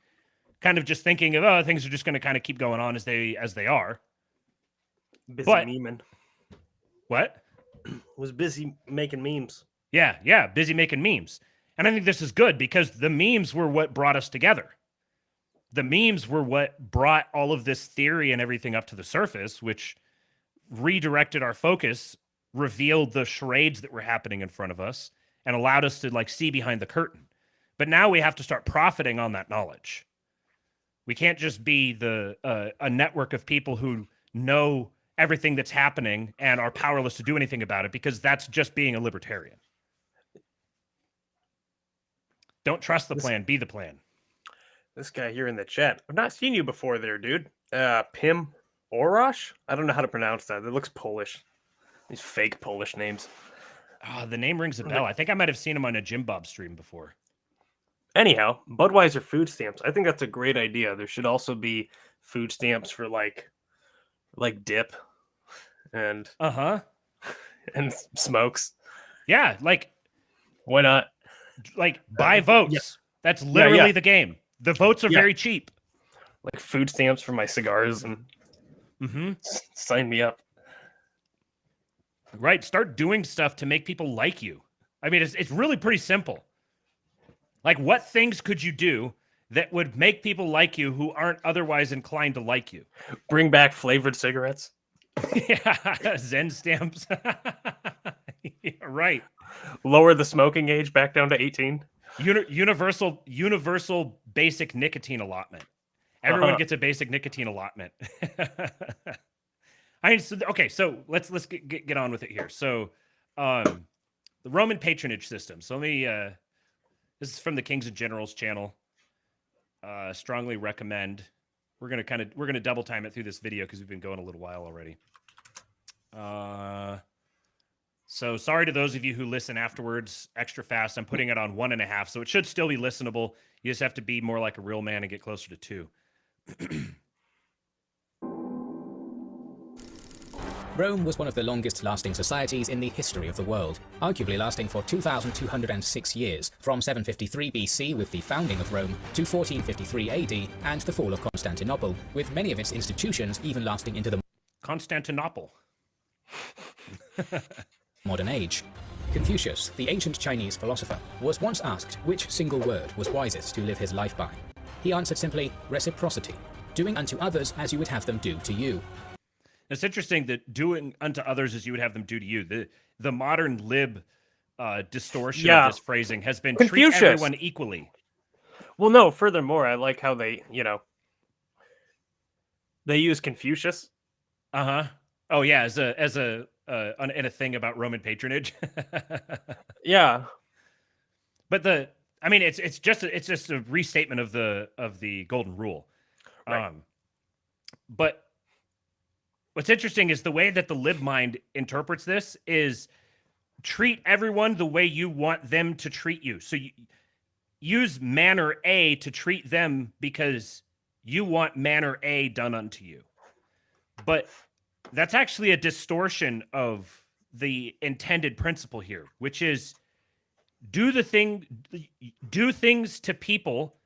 kind of just thinking of, things are just going to kind of keep going on as they are. Busy memeing. What? Was busy making memes. Yeah, busy making memes. And I think this is good because the memes were what brought us together. The memes were what brought all of this theory and everything up to the surface, which redirected our focus, revealed the charades that were happening in front of us, and allowed us to see behind the curtain. But now we have to start profiting on that knowledge. We can't just be a network of people who know everything that's happening and are powerless to do anything about it, because that's just being a libertarian. Don't trust the plan, be the plan. This guy here in the chat, I've not seen you before there, dude. Pim Orosh? I don't know how to pronounce that. It looks Polish. These fake Polish names. The name rings a bell. I think I might have seen him on a Jim Bob stream before. Anyhow, Budweiser food stamps. I think that's a great idea. There should also be food stamps for like dip and and smokes. Yeah, why not? Buy votes. Yeah. That's literally the game. The votes are very cheap. Like food stamps for my cigars and sign me up. Right. Start doing stuff to make people like you. I mean, it's really pretty simple. What things could you do that would make people like you who aren't otherwise inclined to like you? Bring back flavored cigarettes. Yeah, Zen stamps. Yeah, right. Lower the smoking age back down to 18. Universal basic nicotine allotment. Everyone gets a basic nicotine allotment. So let's get on with it here. So, the Roman patronage system. So let me. This is from the Kings and Generals channel. Strongly recommend. We're gonna double time it through this video because we've been going a little while already. So sorry to those of you who listen afterwards extra fast. I'm putting it on 1.5, so it should still be listenable. You just have to be more like a real man and get closer to 2. Rome was one of the longest-lasting societies in the history of the world, arguably lasting for 2,206 years, from 753 BC with the founding of Rome to 1453 AD and the fall of Constantinople, with many of its institutions even lasting into the Constantinople. modern age. Confucius, the ancient Chinese philosopher, was once asked which single word was wisest to live his life by. He answered simply, reciprocity, doing unto others as you would have them do to you. It's interesting that doing unto others as you would have them do to you. The modern lib distortion of this phrasing has been treat Confucius. everyone equally. Well, no, furthermore, I like how they, they use Confucius. Uh-huh. Oh yeah, as a in a thing about Roman patronage. Yeah. But it's just a restatement of the golden rule. Right. But what's interesting is the way that the lib mind interprets this is treat everyone the way you want them to treat you. So you use manner A to treat them because you want manner A done unto you. But that's actually a distortion of the intended principle here, which is do things to people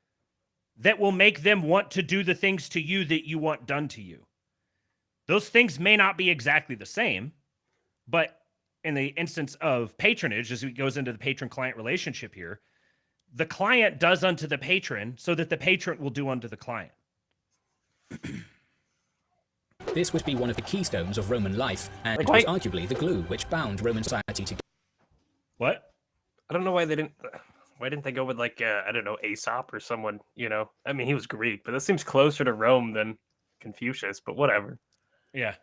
that will make them want to do the things to you that you want done to you. Those things may not be exactly the same, but in the instance of patronage, as it goes into the patron-client relationship here, the client does unto the patron so that the patron will do unto the client. This would be one of the keystones of Roman life, and it was arguably the glue which bound Roman society together. What? I don't know why they didn't. Why didn't they go with I don't know, Aesop or someone? I mean, he was Greek, but that seems closer to Rome than Confucius. But whatever. Yeah.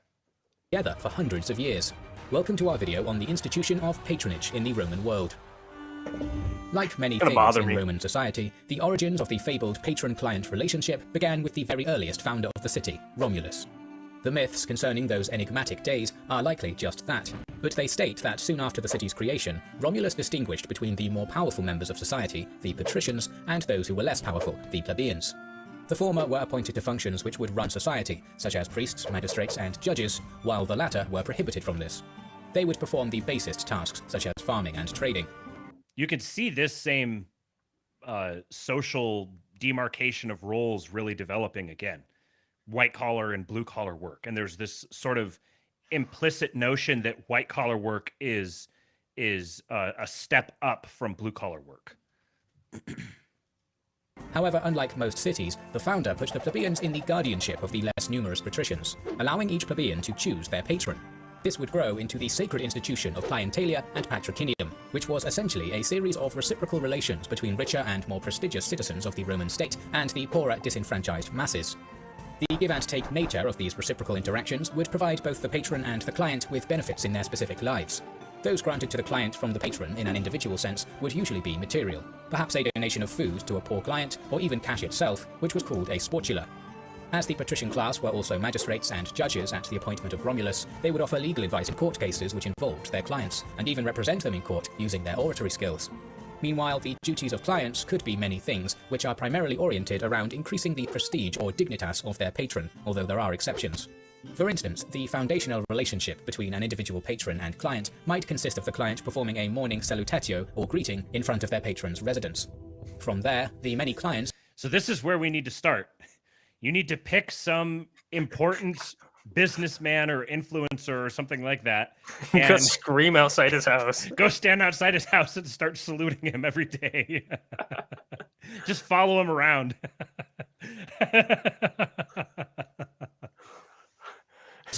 Together for hundreds of years. Welcome to our video on the institution of patronage in the Roman world. Like many things in Roman society, the origins of the fabled patron-client relationship began with the very earliest founder of the city, Romulus. The myths concerning those enigmatic days are likely just that, but they state that soon after the city's creation, Romulus distinguished between the more powerful members of society, the patricians, and those who were less powerful, the plebeians. The former were appointed to functions which would run society, such as priests, magistrates, and judges, while the latter were prohibited from this. They would perform the basest tasks, such as farming and trading. You can see this same social demarcation of roles really developing again. White collar and blue collar work. And there's this sort of implicit notion that white collar work is a step up from blue collar work. However, unlike most cities, the founder put the plebeians in the guardianship of the less numerous patricians, allowing each plebeian to choose their patron. This would grow into the sacred institution of clientelia and patrocinium, which was essentially a series of reciprocal relations between richer and more prestigious citizens of the Roman state and the poorer disenfranchised masses. The give-and-take nature of these reciprocal interactions would provide both the patron and the client with benefits in their specific lives. Those granted to the client from the patron in an individual sense would usually be material, perhaps a donation of food to a poor client, or even cash itself, which was called a sportula. As the patrician class were also magistrates and judges at the appointment of Romulus, they would offer legal advice in court cases which involved their clients, and even represent them in court using their oratory skills. Meanwhile, the duties of clients could be many things, which are primarily oriented around increasing the prestige or dignitas of their patron, although there are exceptions. For instance, the foundational relationship between an individual patron and client might consist of the client performing a morning salutatio or greeting in front of their patron's residence. From there, the many clients... So this is where we need to start. You need to pick some important businessman or influencer or something like that. And go scream outside his house. Go stand outside his house and start saluting him every day. Just follow him around.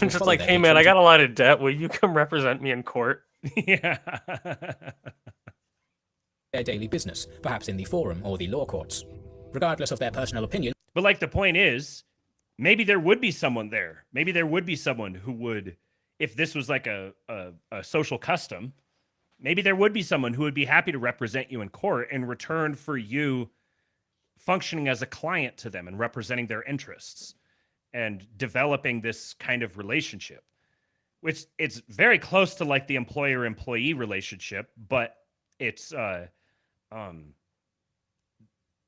I'm just like, hey man, I got a lot of debt. Will you come represent me in court? Yeah. Their daily business, perhaps in the forum or the law courts. Regardless of their personal opinion. But like the point is, maybe there would be someone there. Maybe there would be someone who would, if this was like a social custom, maybe there would be someone who would be happy to represent you in court in return for you functioning as a client to them and representing their interests and developing this kind of relationship, which it's very close to like the employer-employee relationship, but it's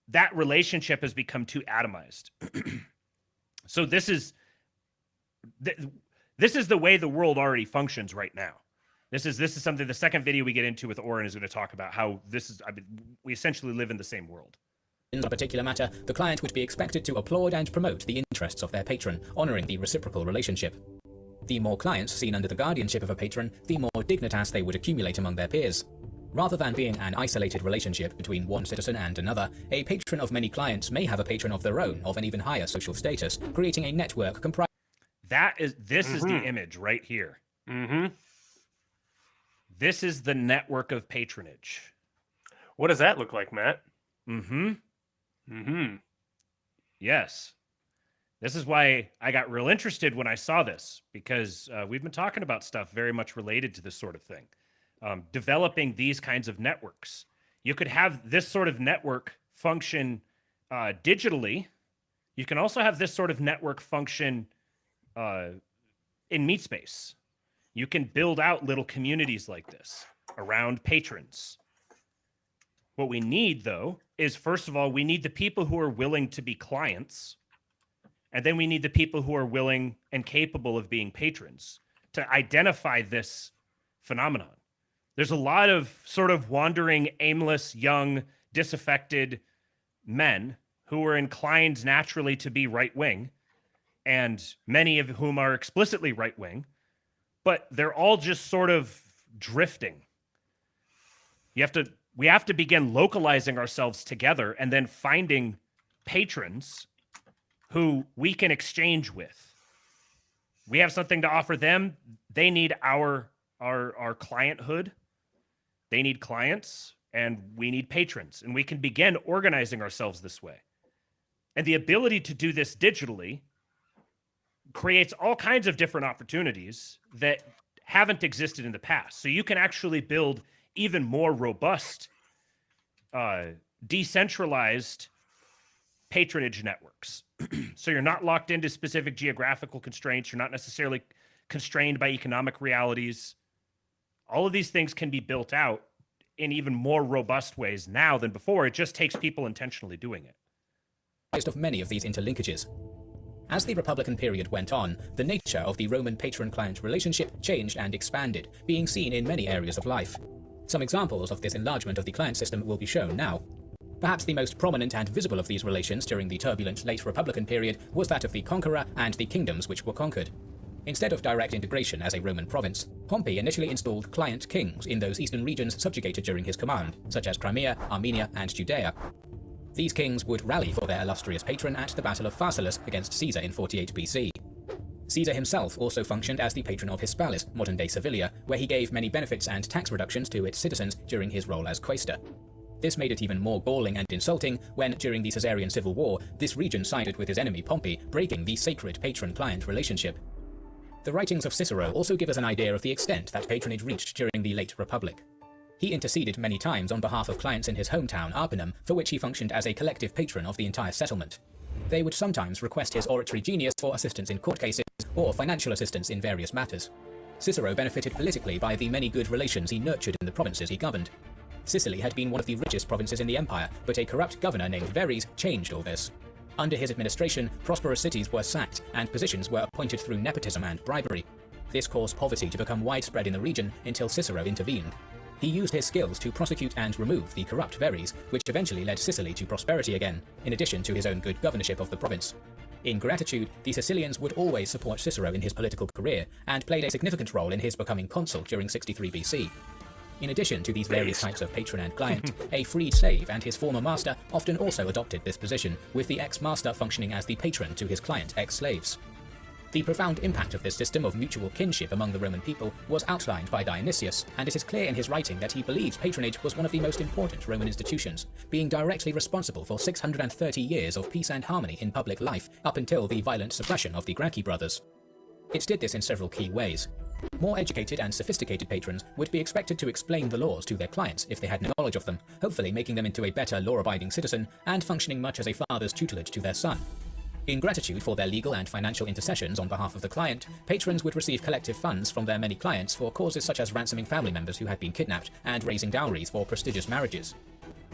that relationship has become too atomized. So this is the way the world already functions right now. This is something the second video we get into with Oren is going to talk about how this is. I mean, we essentially live in the same world. In a particular matter, the client would be expected to applaud and promote the interests of their patron, honoring the reciprocal relationship. The more clients seen under the guardianship of a patron, the more dignitas they would accumulate among their peers. Rather than being an isolated relationship between one citizen and another, a patron of many clients may have a patron of their own of an even higher social status, creating a network comprised. This is the image right here. Mm-hmm. This is the network of patronage. What does that look like, Matt? Mm-hmm. Mm-hmm. Yes. This is why I got real interested when I saw this, because we've been talking about stuff very much related to this sort of thing. Developing these kinds of networks. You could have this sort of network function digitally. You can also have this sort of network function in meat space. You can build out little communities like this around patrons. What we need, though, is first of all, we need the people who are willing to be clients. And then we need the people who are willing and capable of being patrons to identify this phenomenon. There's a lot of sort of wandering, aimless, young, disaffected men who are inclined naturally to be right-wing, and many of whom are explicitly right-wing, but they're all just sort of drifting. We have to begin localizing ourselves together and then finding patrons who we can exchange with. We have something to offer them. They need our clienthood. They need clients, and we need patrons. And we can begin organizing ourselves this way. And the ability to do this digitally creates all kinds of different opportunities that haven't existed in the past. So you can actually build even more robust, decentralized patronage networks. So you're not locked into specific geographical constraints. You're not necessarily constrained by economic realities. All of these things can be built out in even more robust ways now than before. It just takes people intentionally doing it. Of many of these interlinkages. As the Republican period went on, the nature of the Roman patron-client relationship changed and expanded, being seen in many areas of life. Some examples of this enlargement of the client system will be shown now. Perhaps the most prominent and visible of these relations during the turbulent late Republican period was that of the conqueror and the kingdoms which were conquered. Instead of direct integration as a Roman province, Pompey initially installed client kings in those eastern regions subjugated during his command, such as Crimea, Armenia, and Judea. These kings would rally for their illustrious patron at the Battle of Pharsalus against Caesar in 48 BC. Caesar himself also functioned as the patron of Hispalis, modern-day Sevilla, where he gave many benefits and tax reductions to its citizens during his role as quaestor. This made it even more galling and insulting when, during the Caesarian Civil War, this region sided with his enemy Pompey, breaking the sacred patron-client relationship. The writings of Cicero also give us an idea of the extent that patronage reached during the late Republic. He interceded many times on behalf of clients in his hometown, Arpinum, for which he functioned as a collective patron of the entire settlement. They would sometimes request his oratory genius for assistance in court cases or financial assistance in various matters. Cicero benefited politically by the many good relations he nurtured in the provinces he governed. Sicily had been one of the richest provinces in the empire, but a corrupt governor named Verres changed all this. Under his administration, prosperous cities were sacked, and positions were appointed through nepotism and bribery. This caused poverty to become widespread in the region until Cicero intervened. He used his skills to prosecute and remove the corrupt Verres, which eventually led Sicily to prosperity again, in addition to his own good governorship of the province. In gratitude, the Sicilians would always support Cicero in his political career, and played a significant role in his becoming consul during 63 BC. In addition to these various types of patron and client, a freed slave and his former master often also adopted this position, with the ex-master functioning as the patron to his client ex-slaves. The profound impact of this system of mutual kinship among the Roman people was outlined by Dionysius, and it is clear in his writing that he believes patronage was one of the most important Roman institutions, being directly responsible for 630 years of peace and harmony in public life up until the violent suppression of the Gracchi brothers. It did this in several key ways. More educated and sophisticated patrons would be expected to explain the laws to their clients if they had knowledge of them, hopefully making them into a better law-abiding citizen and functioning much as a father's tutelage to their son. In gratitude for their legal and financial intercessions on behalf of the client, patrons would receive collective funds from their many clients for causes such as ransoming family members who had been kidnapped and raising dowries for prestigious marriages.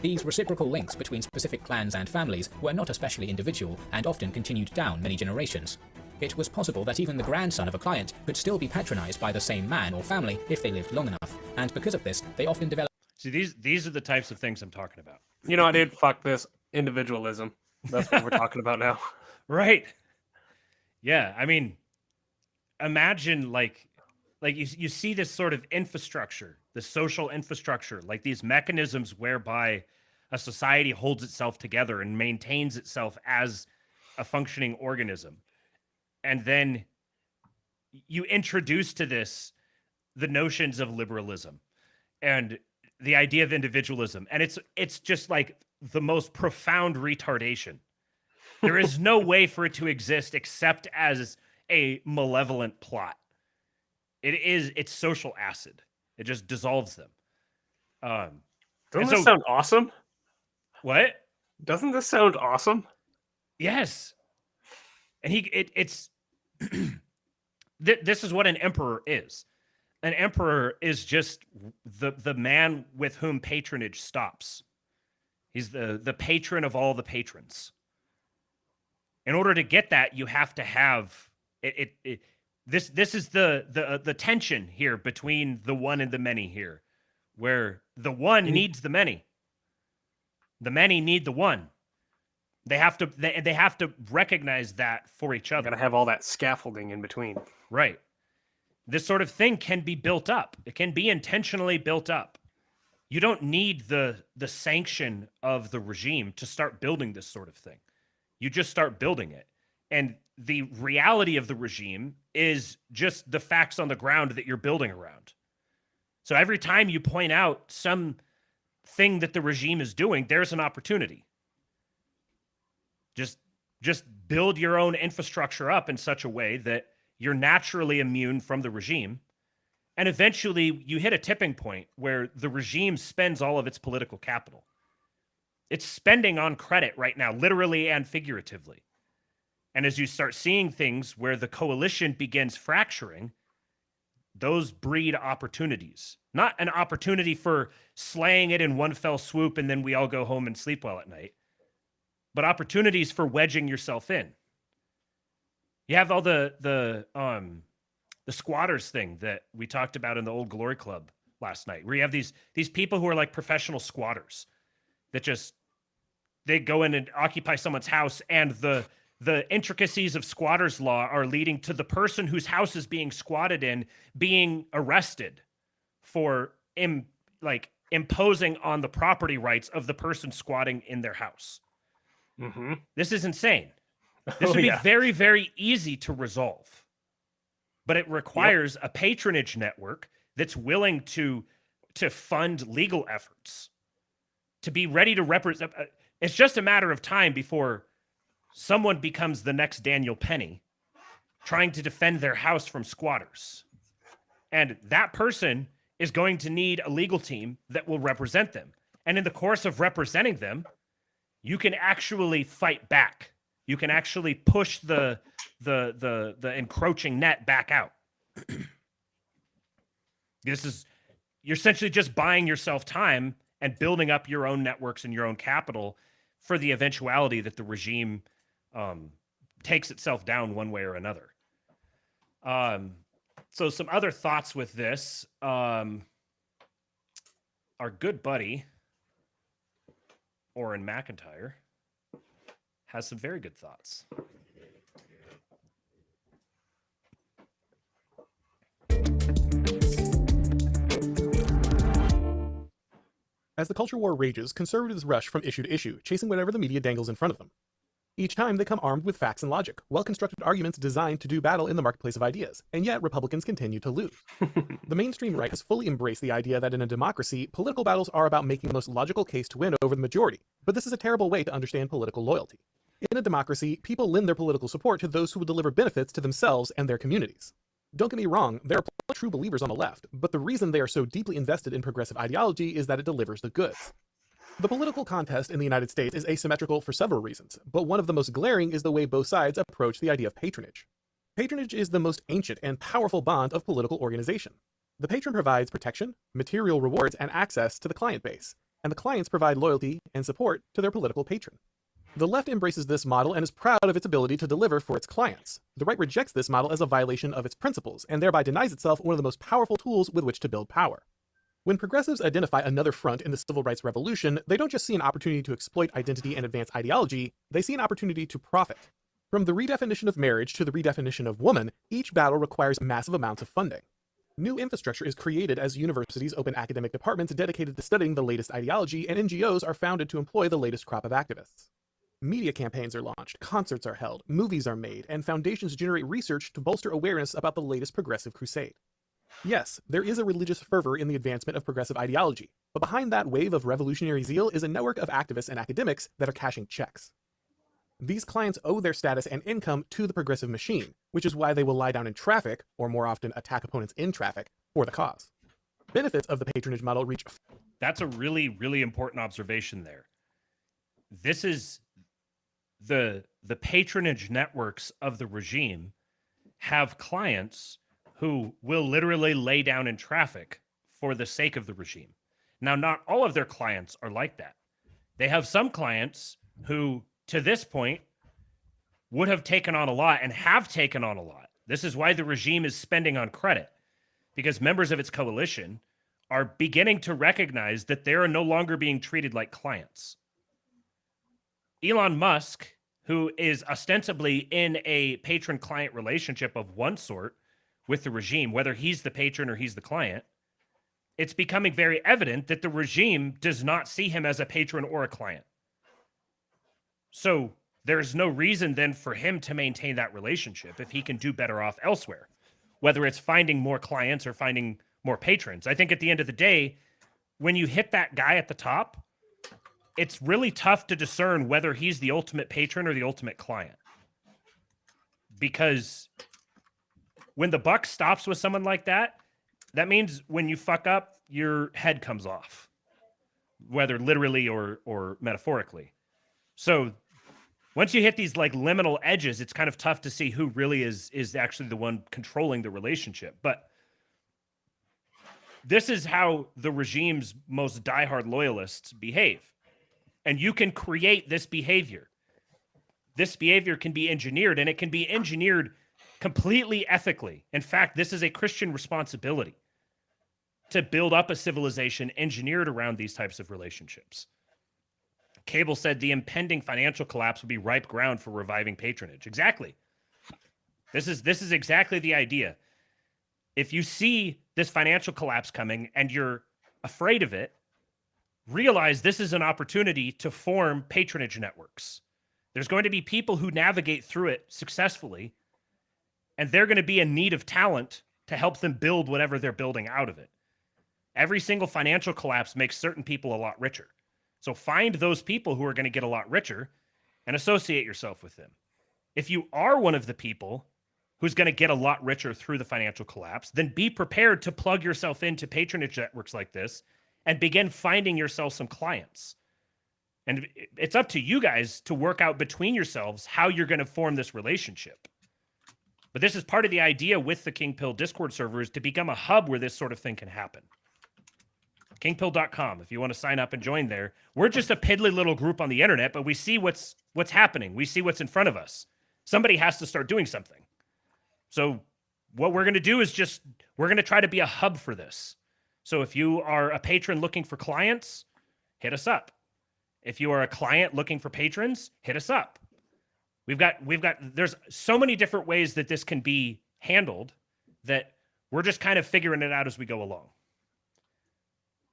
These reciprocal links between specific clans and families were not especially individual and often continued down many generations. It was possible that even the grandson of a client could still be patronized by the same man or family if they lived long enough, and because of this, they often developed. See, these are the types of things I'm talking about. You know, I did fuck this individualism. That's what we're talking about now. Right. Yeah, I mean, imagine like you see this sort of infrastructure, the social infrastructure, like these mechanisms whereby a society holds itself together and maintains itself as a functioning organism. And then you introduce to this the notions of liberalism and the idea of individualism, and it's just like the most profound retardation. There is no way for it to exist except as a malevolent plot. It's social acid. It just dissolves them. Doesn't this sound awesome? What? Doesn't this sound awesome? Yes. And this is what an emperor is. An emperor is just the man with whom patronage stops. He's the patron of all the patrons. In order to get that, you have to have this is the tension here between the one and the many here, where the one needs the many. The many need the one. They have to recognize that for each other. Got to have all that scaffolding in between. Right. This sort of thing can be built up. It can be intentionally built up. You don't need the sanction of the regime to start building this sort of thing. You just start building it. And the reality of the regime is just the facts on the ground that you're building around. So every time you point out some thing that the regime is doing, there's an opportunity. Just build your own infrastructure up in such a way that you're naturally immune from the regime. And eventually you hit a tipping point where the regime spends all of its political capital. It's spending on credit right now, literally and figuratively. And as you start seeing things where the coalition begins fracturing, those breed opportunities. Not an opportunity for slaying it in one fell swoop and then we all go home and sleep well at night, but opportunities for wedging yourself in. You have all the squatters thing that we talked about in the old Glory Club last night, where you have these people who are like professional squatters that they go in and occupy someone's house, and the intricacies of squatters law are leading to the person whose house is being squatted in being arrested for imposing on the property rights of the person squatting in their house. Mm-hmm. This is insane. This would be very, very easy to resolve, but it requires a patronage network that's willing to fund legal efforts, to be ready to represent. It's just a matter of time before someone becomes the next Daniel Penny trying to defend their house from squatters. And that person is going to need a legal team that will represent them. And in the course of representing them, you can actually fight back. You can actually push the encroaching net back out. You're essentially just buying yourself time and building up your own networks and your own capital for the eventuality that the regime takes itself down one way or another. So some other thoughts with this. Our good buddy, Oren McIntyre, has some very good thoughts. As the culture war rages, conservatives rush from issue to issue, chasing whatever the media dangles in front of them. Each time they come armed with facts and logic, well-constructed arguments designed to do battle in the marketplace of ideas, and yet Republicans continue to lose. The mainstream right has fully embraced the idea that in a democracy, political battles are about making the most logical case to win over the majority, but this is a terrible way to understand political loyalty. In a democracy, people lend their political support to those who will deliver benefits to themselves and their communities. Don't get me wrong, there are plenty of true believers on the left, but the reason they are so deeply invested in progressive ideology is that it delivers the goods. The political contest in the United States is asymmetrical for several reasons, but one of the most glaring is the way both sides approach the idea of patronage. Patronage is the most ancient and powerful bond of political organization. The patron provides protection, material rewards, and access to the client base, and the clients provide loyalty and support to their political patron. The left embraces this model and is proud of its ability to deliver for its clients. The right rejects this model as a violation of its principles, and thereby denies itself one of the most powerful tools with which to build power. When progressives identify another front in the civil rights revolution, they don't just see an opportunity to exploit identity and advance ideology, they see an opportunity to profit. From the redefinition of marriage to the redefinition of woman, each battle requires massive amounts of funding. New infrastructure is created as universities open academic departments dedicated to studying the latest ideology, and NGOs are founded to employ the latest crop of activists. Media campaigns are launched, concerts are held, movies are made, and foundations generate research to bolster awareness about the latest progressive crusade. Yes, there is a religious fervor in the advancement of progressive ideology, but behind that wave of revolutionary zeal is a network of activists and academics that are cashing checks. These clients owe their status and income to the progressive machine, which is why they will lie down in traffic, or more often attack opponents in traffic, for the cause. Benefits of the patronage model reach... That's a really, really important observation there. This is the patronage networks of the regime have clients who will literally lay down in traffic for the sake of the regime. Now, not all of their clients are like that. They have some clients who, to this point, would have taken on a lot and have taken on a lot. This is why the regime is spending on credit, because members of its coalition are beginning to recognize that they are no longer being treated like clients. Elon Musk, who is ostensibly in a patron-client relationship of one sort with the regime, whether he's the patron or he's the client, it's becoming very evident that the regime does not see him as a patron or a client. So there's no reason then for him to maintain that relationship if he can do better off elsewhere, whether it's finding more clients or finding more patrons. I think at the end of the day, when you hit that guy at the top, it's really tough to discern whether he's the ultimate patron or the ultimate client. Because when the buck stops with someone like that, that means when you fuck up, your head comes off, whether literally or metaphorically. So once you hit these like liminal edges, it's kind of tough to see who really is actually the one controlling the relationship. But this is how the regime's most diehard loyalists behave. And you can create this behavior. This behavior can be engineered, and it can be engineered completely ethically. In fact, this is a Christian responsibility to build up a civilization engineered around these types of relationships. Cable said the impending financial collapse would be ripe ground for reviving patronage. Exactly. This is exactly the idea. If you see this financial collapse coming and you're afraid of it, realize this is an opportunity to form patronage networks. There's going to be people who navigate through it successfully, and they're going to be in need of talent to help them build whatever they're building out of it. Every single financial collapse makes certain people a lot richer. So find those people who are going to get a lot richer and associate yourself with them. If you are one of the people who's going to get a lot richer through the financial collapse, then be prepared to plug yourself into patronage networks like this and begin finding yourself some clients. And it's up to you guys to work out between yourselves how you're going to form this relationship. But this is part of the idea with the King Pill Discord server, is to become a hub where this sort of thing can happen. Kingpill.com, if you want to sign up and join there. We're just a piddly little group on the internet, but we see what's happening. We see what's in front of us. Somebody has to start doing something. So what we're going to do is we're going to try to be a hub for this. So if you are a patron looking for clients, hit us up. If you are a client looking for patrons, hit us up. There's so many different ways that this can be handled that we're just kind of figuring it out as we go along.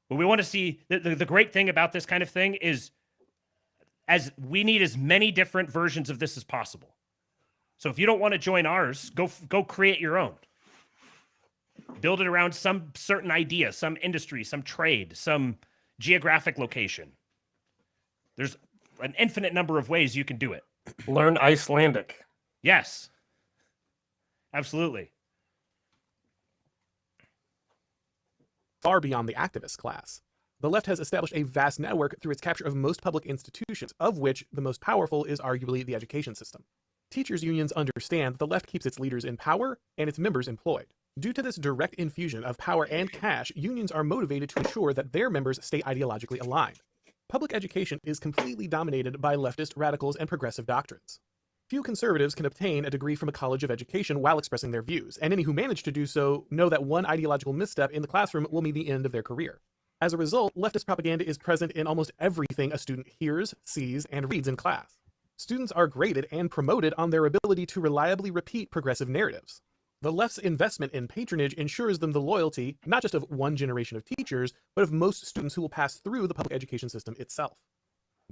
But we want to see, the great thing about this kind of thing is, as we need as many different versions of this as possible. So if you don't want to join ours, go create your own. Build it around some certain idea, some industry, some trade, some geographic location. There's an infinite number of ways you can do it. Learn Icelandic. Yes. Absolutely. Far beyond the activist class. The left has established a vast network through its capture of most public institutions, of which the most powerful is arguably the education system. Teachers' unions understand that the left keeps its leaders in power and its members employed. Due to this direct infusion of power and cash, unions are motivated to ensure that their members stay ideologically aligned. Public education is completely dominated by leftist, radicals, and progressive doctrines. Few conservatives can obtain a degree from a college of education while expressing their views, and any who manage to do so know that one ideological misstep in the classroom will mean the end of their career. As a result, leftist propaganda is present in almost everything a student hears, sees, and reads in class. Students are graded and promoted on their ability to reliably repeat progressive narratives. The left's investment in patronage ensures them the loyalty, not just of one generation of teachers, but of most students who will pass through the public education system itself.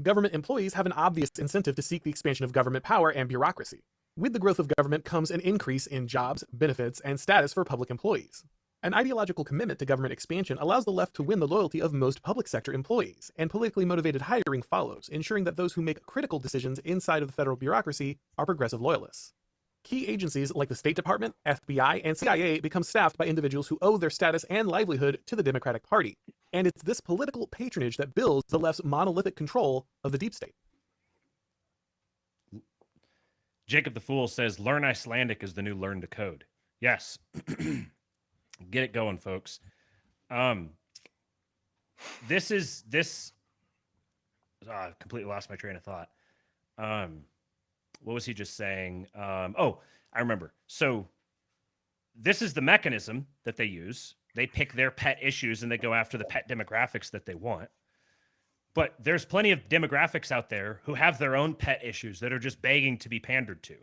Government employees have an obvious incentive to seek the expansion of government power and bureaucracy. With the growth of government comes an increase in jobs, benefits, and status for public employees. An ideological commitment to government expansion allows the left to win the loyalty of most public sector employees, and politically motivated hiring follows, ensuring that those who make critical decisions inside of the federal bureaucracy are progressive loyalists. Key agencies like the State Department, FBI, and CIA become staffed by individuals who owe their status and livelihood to the Democratic Party, and it's this political patronage that builds the left's monolithic control of the deep state. Jacob the Fool says, learn Icelandic is the new learn to code. Yes. Get it going, folks. This completely lost my train of thought. What was he just saying? Oh, I remember. So this is the mechanism that they use. They pick their pet issues and they go after the pet demographics that they want. But there's plenty of demographics out there who have their own pet issues that are just begging to be pandered to.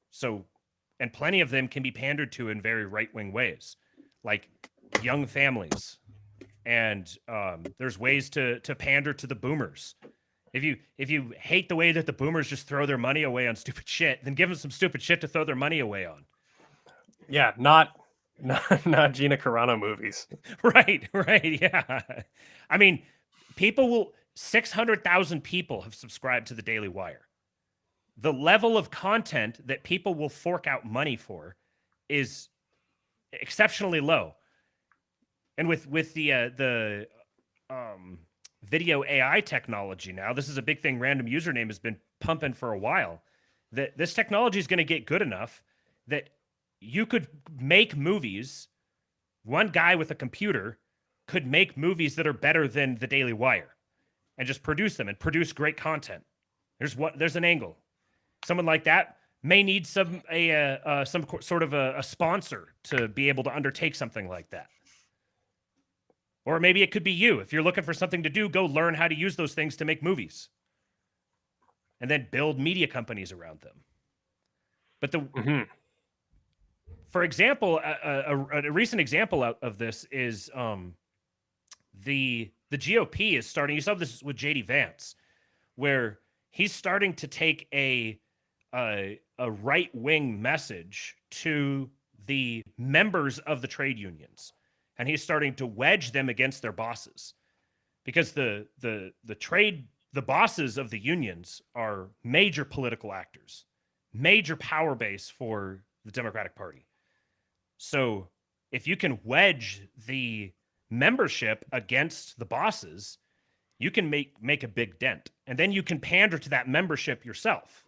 So, and plenty of them can be pandered to in very right-wing ways, like young families. And there's ways to pander to the boomers. If you hate the way that the boomers just throw their money away on stupid shit, then give them some stupid shit to throw their money away on. Yeah, not Gina Carano movies. Right, yeah. I mean, 600,000 people have subscribed to the Daily Wire. The level of content that people will fork out money for is exceptionally low. And with the video AI technology now, this is a big thing Random Username has been pumping for a while, that this technology is going to get good enough that you could make movies. One guy with a computer could make movies that are better than the Daily Wire and just produce them and produce great content. There's an angle. Someone like that may need some sort of a sponsor to be able to undertake something like that. Or maybe it could be you. If you're looking for something to do, go learn how to use those things to make movies. And then build media companies around them. But for example, a recent example of this is the GOP is starting. You saw this with JD Vance, where he's starting to take a right-wing message to the members of the trade unions, and he's starting to wedge them against their bosses, because the bosses of the unions are major political actors, major power base for the Democratic Party. So if you can wedge the membership against the bosses, you can make a big dent, and then you can pander to that membership yourself.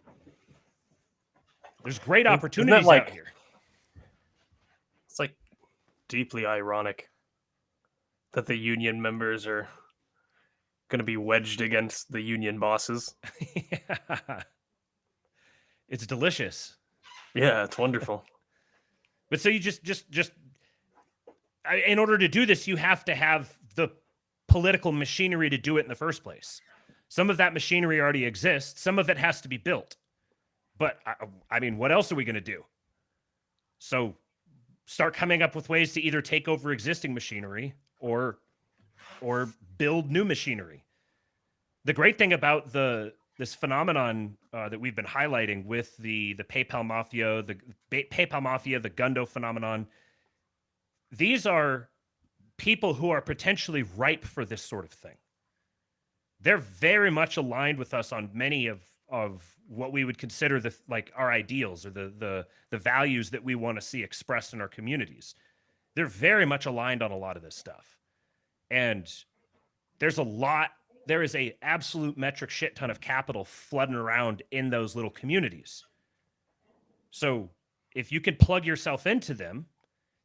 There's great opportunities out here. It's like deeply ironic that the union members are going to be wedged against the union bosses. Yeah. It's delicious. Yeah, it's wonderful. But so you just in order to do this, you have to have the political machinery to do it in the first place. Some of that machinery already exists. Some of it has to be built. But I mean, what else are we going to do? So start coming up with ways to either take over existing machinery or build new machinery. The great thing about this phenomenon that we've been highlighting with the PayPal Mafia, the Gundo phenomenon, these are people who are potentially ripe for this sort of thing. They're very much aligned with us on many of what we would consider our ideals or the values that we want to see expressed in our communities. They're very much aligned on a lot of this stuff. And there is a absolute metric shit ton of capital flooding around in those little communities. So if you can plug yourself into them,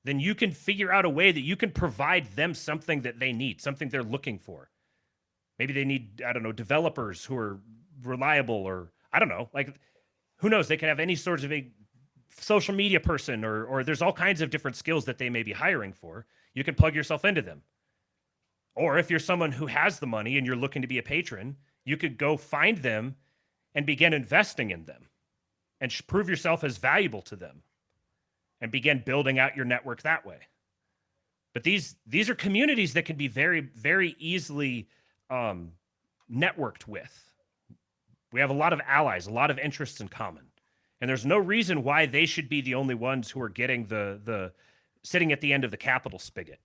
then you can figure out a way that you can provide them something that they need, something they're looking for. Maybe they need, I don't know, developers who are reliable, or I don't know, like, who knows? They can have any sort of a social media person, or there's all kinds of different skills that they may be hiring for. You can plug yourself into them. Or if you're someone who has the money and you're looking to be a patron, you could go find them and begin investing in them and prove yourself as valuable to them and begin building out your network that way. But these are communities that can be very, very easily networked with. We have a lot of allies, a lot of interests in common. And there's no reason why they should be the only ones who are getting the sitting at the end of the capital spigot.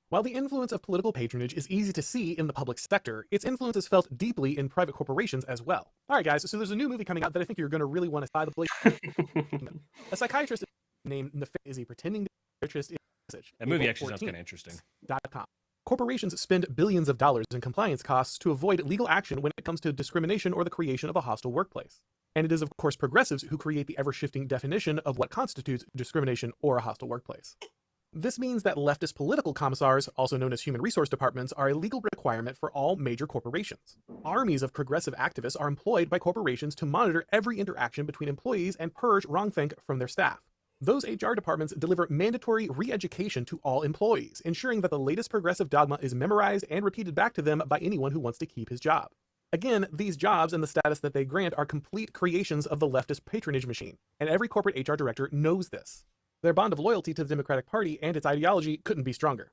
While the influence of political patronage is easy to see in the public sector, its influence is felt deeply in private corporations as well. All right, guys, so there's a new movie coming out that I think you're going to really want to buy the blade. A psychiatrist named Nefarious is a pretending psychiatrist in message. That movie actually sounds kind of interesting. .com. Corporations spend billions of dollars in compliance costs to avoid legal action when it comes to discrimination or the creation of a hostile workplace. And it is, of course, progressives who create the ever-shifting definition of what constitutes discrimination or a hostile workplace. This means that leftist political commissars, also known as human resource departments, are a legal requirement for all major corporations. Armies of progressive activists are employed by corporations to monitor every interaction between employees and purge wrongthink from their staff. Those HR departments deliver mandatory re-education to all employees, ensuring that the latest progressive dogma is memorized and repeated back to them by anyone who wants to keep his job. Again, these jobs and the status that they grant are complete creations of the leftist patronage machine, and every corporate HR director knows this. Their bond of loyalty to the Democratic Party and its ideology couldn't be stronger.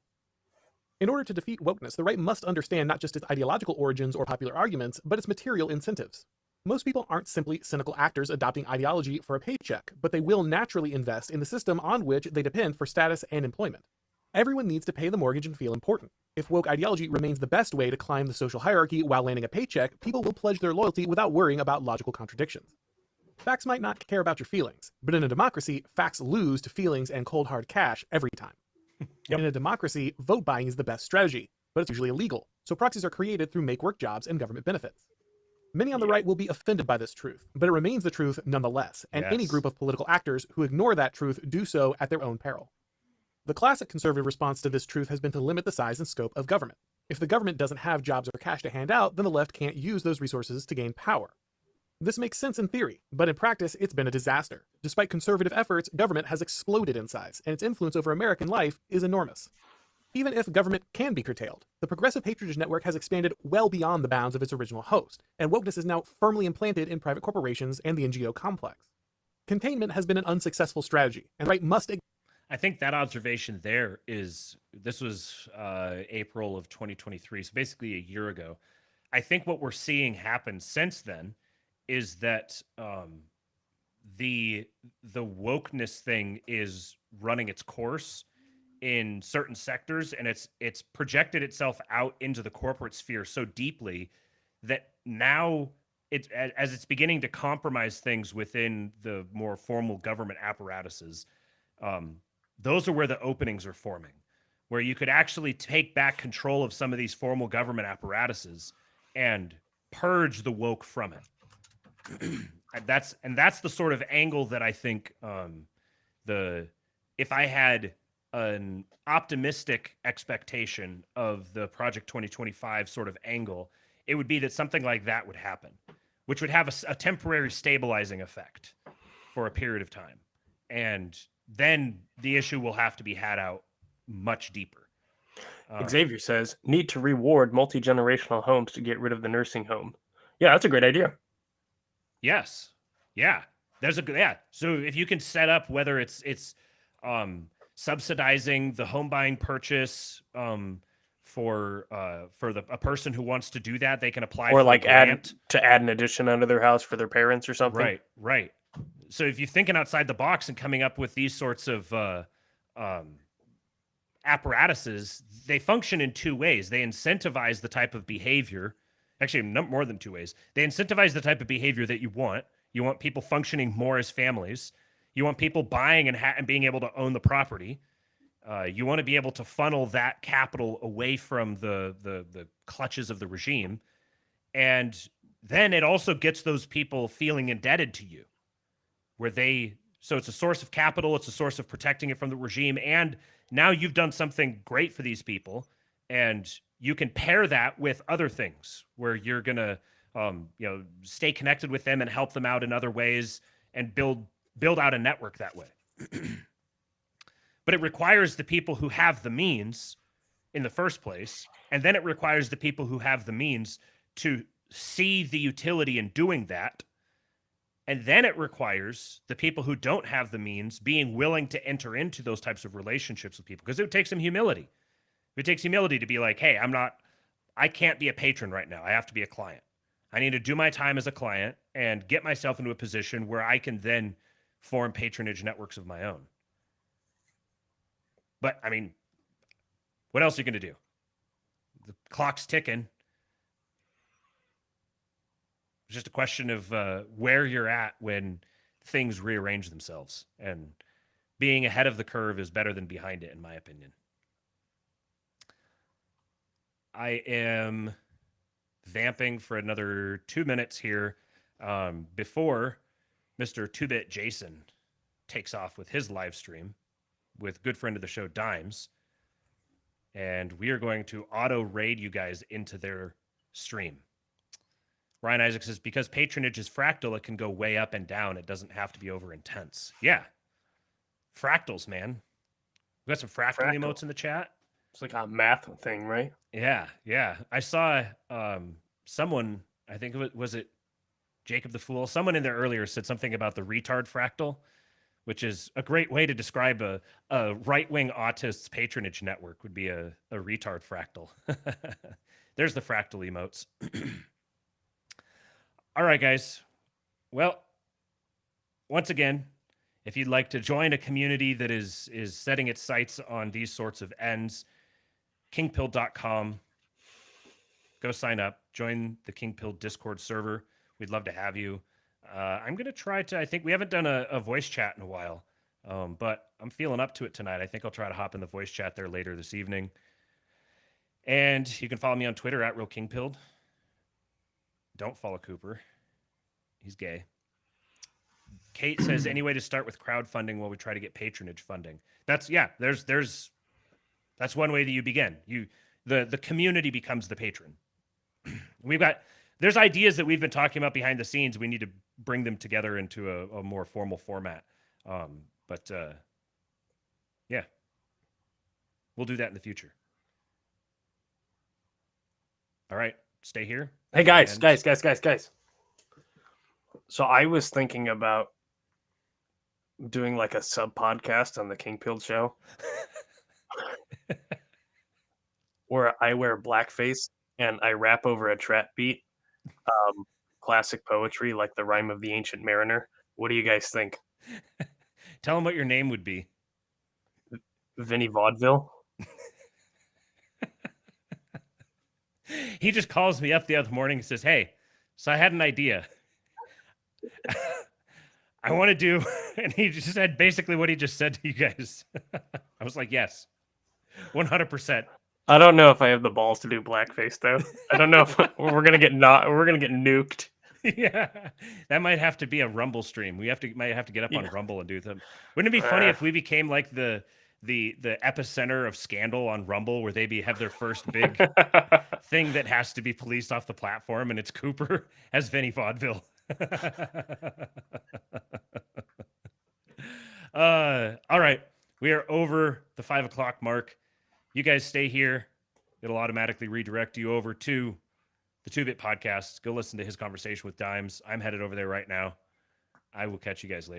In order to defeat wokeness, the right must understand not just its ideological origins or popular arguments, but its material incentives. Most people aren't simply cynical actors adopting ideology for a paycheck, but they will naturally invest in the system on which they depend for status and employment. Everyone needs to pay the mortgage and feel important. If woke ideology remains the best way to climb the social hierarchy while landing a paycheck, people will pledge their loyalty without worrying about logical contradictions. Facts might not care about your feelings, but in a democracy, facts lose to feelings and cold hard cash every time. Yep. In a democracy, vote buying is the best strategy, but it's usually illegal, so proxies are created through make-work jobs and government benefits. Many on the right will be offended by this truth, but it remains the truth nonetheless, and any Yes. group of political actors who ignore that truth do so at their own peril. The classic conservative response to this truth has been to limit the size and scope of government. If the government doesn't have jobs or cash to hand out, then the left can't use those resources to gain power. This makes sense in theory, but in practice, it's been a disaster. Despite conservative efforts, government has exploded in size, and its influence over American life is enormous. Even if government can be curtailed, the progressive patronage network has expanded well beyond the bounds of its original host, and wokeness is now firmly implanted in private corporations and the NGO complex. Containment has been an unsuccessful strategy, and the right must I think that observation there is, this was April of 2023, so basically a year ago. I think what we're seeing happen since then is that the wokeness thing is running its course in certain sectors, and it's projected itself out into the corporate sphere so deeply that now as it's beginning to compromise things within the more formal government apparatuses. Those are where the openings are forming, where you could actually take back control of some of these formal government apparatuses and purge the woke from it. And that's the sort of angle that I think if I had an optimistic expectation of the Project 2025 sort of angle, it would be that something like that would happen, which would have a temporary stabilizing effect for a period of time. And then the issue will have to be had out much deeper. Xavier says, need to reward multi-generational homes to get rid of the nursing home. Yeah, that's a great idea. Yes. Yeah. So if you can set up whether it's subsidizing the home buying purchase for a person who wants to do that, they can apply Or for like a grant. add an addition onto their house for their parents or something. Right. So if you're thinking outside the box and coming up with these sorts of apparatuses, they function in two ways. They incentivize the type of behavior. Actually, more than two ways. They incentivize the type of behavior that you want. You want people functioning more as families. You want people buying and being able to own the property. You want to be able to funnel that capital away from the clutches of the regime. And then it also gets those people feeling indebted to you, so it's a source of capital, it's a source of protecting it from the regime, and now you've done something great for these people, and you can pair that with other things where you're gonna stay connected with them and help them out in other ways and build out a network that way. But it requires the people who have the means in the first place, and then it requires the people who have the means to see the utility in doing that. And then it requires the people who don't have the means being willing to enter into those types of relationships with people, because it takes some humility. It takes humility to be like, hey, I can't be a patron right now. I have to be a client. I need to do my time as a client and get myself into a position where I can then form patronage networks of my own. But I mean, what else are you going to do? The clock's ticking. It's just a question of where you're at when things rearrange themselves. And being ahead of the curve is better than behind it, in my opinion. I am vamping for another 2 minutes here before Mr. 2-Bit Jason takes off with his live stream with good friend of the show, Dimes. And we are going to auto raid you guys into their stream. Ryan Isaac says, because patronage is fractal, it can go way up and down. It doesn't have to be over intense. Yeah. Fractals, man. We got some fractal emotes in the chat. It's like a math thing, right? Yeah, yeah. I saw someone, I think was it Jacob the Fool? Someone in there earlier said something about the retard fractal, which is a great way to describe a right-wing autist's patronage network would be a retard fractal. There's the fractal emotes. All right, guys. Well, once again, if you'd like to join a community that is setting its sights on these sorts of ends, kingpill.com. Go sign up. Join the Kingpill Discord server. We'd love to have you. I'm going to try to, I think we haven't done a voice chat in a while, but I'm feeling up to it tonight. I think I'll try to hop in the voice chat there later this evening. And you can follow me on Twitter at RealKingPilled. Don't follow Cooper. He's gay. Kate says, any way to start with crowdfunding while we try to get patronage funding? That's one way that you begin. The community becomes the patron. There's ideas that we've been talking about behind the scenes. We need to bring them together into a more formal format. Yeah, we'll do that in the future. All right, stay here. Hey guys. So I was thinking about doing like a sub podcast on the King Pilled show where I wear blackface and I rap over a trap beat, classic poetry like the Rhyme of the Ancient Mariner. What do you guys think? Tell them what your name would be. Vinny Vaudeville. He just calls me up the other morning and says, hey, so I had an idea. I want to do, and he just said basically what he just said to you guys. I was like, yes, 100%. I don't know if I have the balls to do blackface though. I don't know if we're gonna get nuked. Yeah, that might have to be a Rumble stream. Might have to get up on Rumble and do them. Wouldn't it be funny if we became like the epicenter of scandal on Rumble, where they have their first big thing that has to be policed off the platform, and it's Cooper as Vinny Vaudeville. All right, we are over the 5 o'clock mark. You guys stay here. It'll automatically redirect you over to the 2-Bit Podcast. Go listen to his conversation with Dimes. I'm headed over there right now. I will catch you guys later.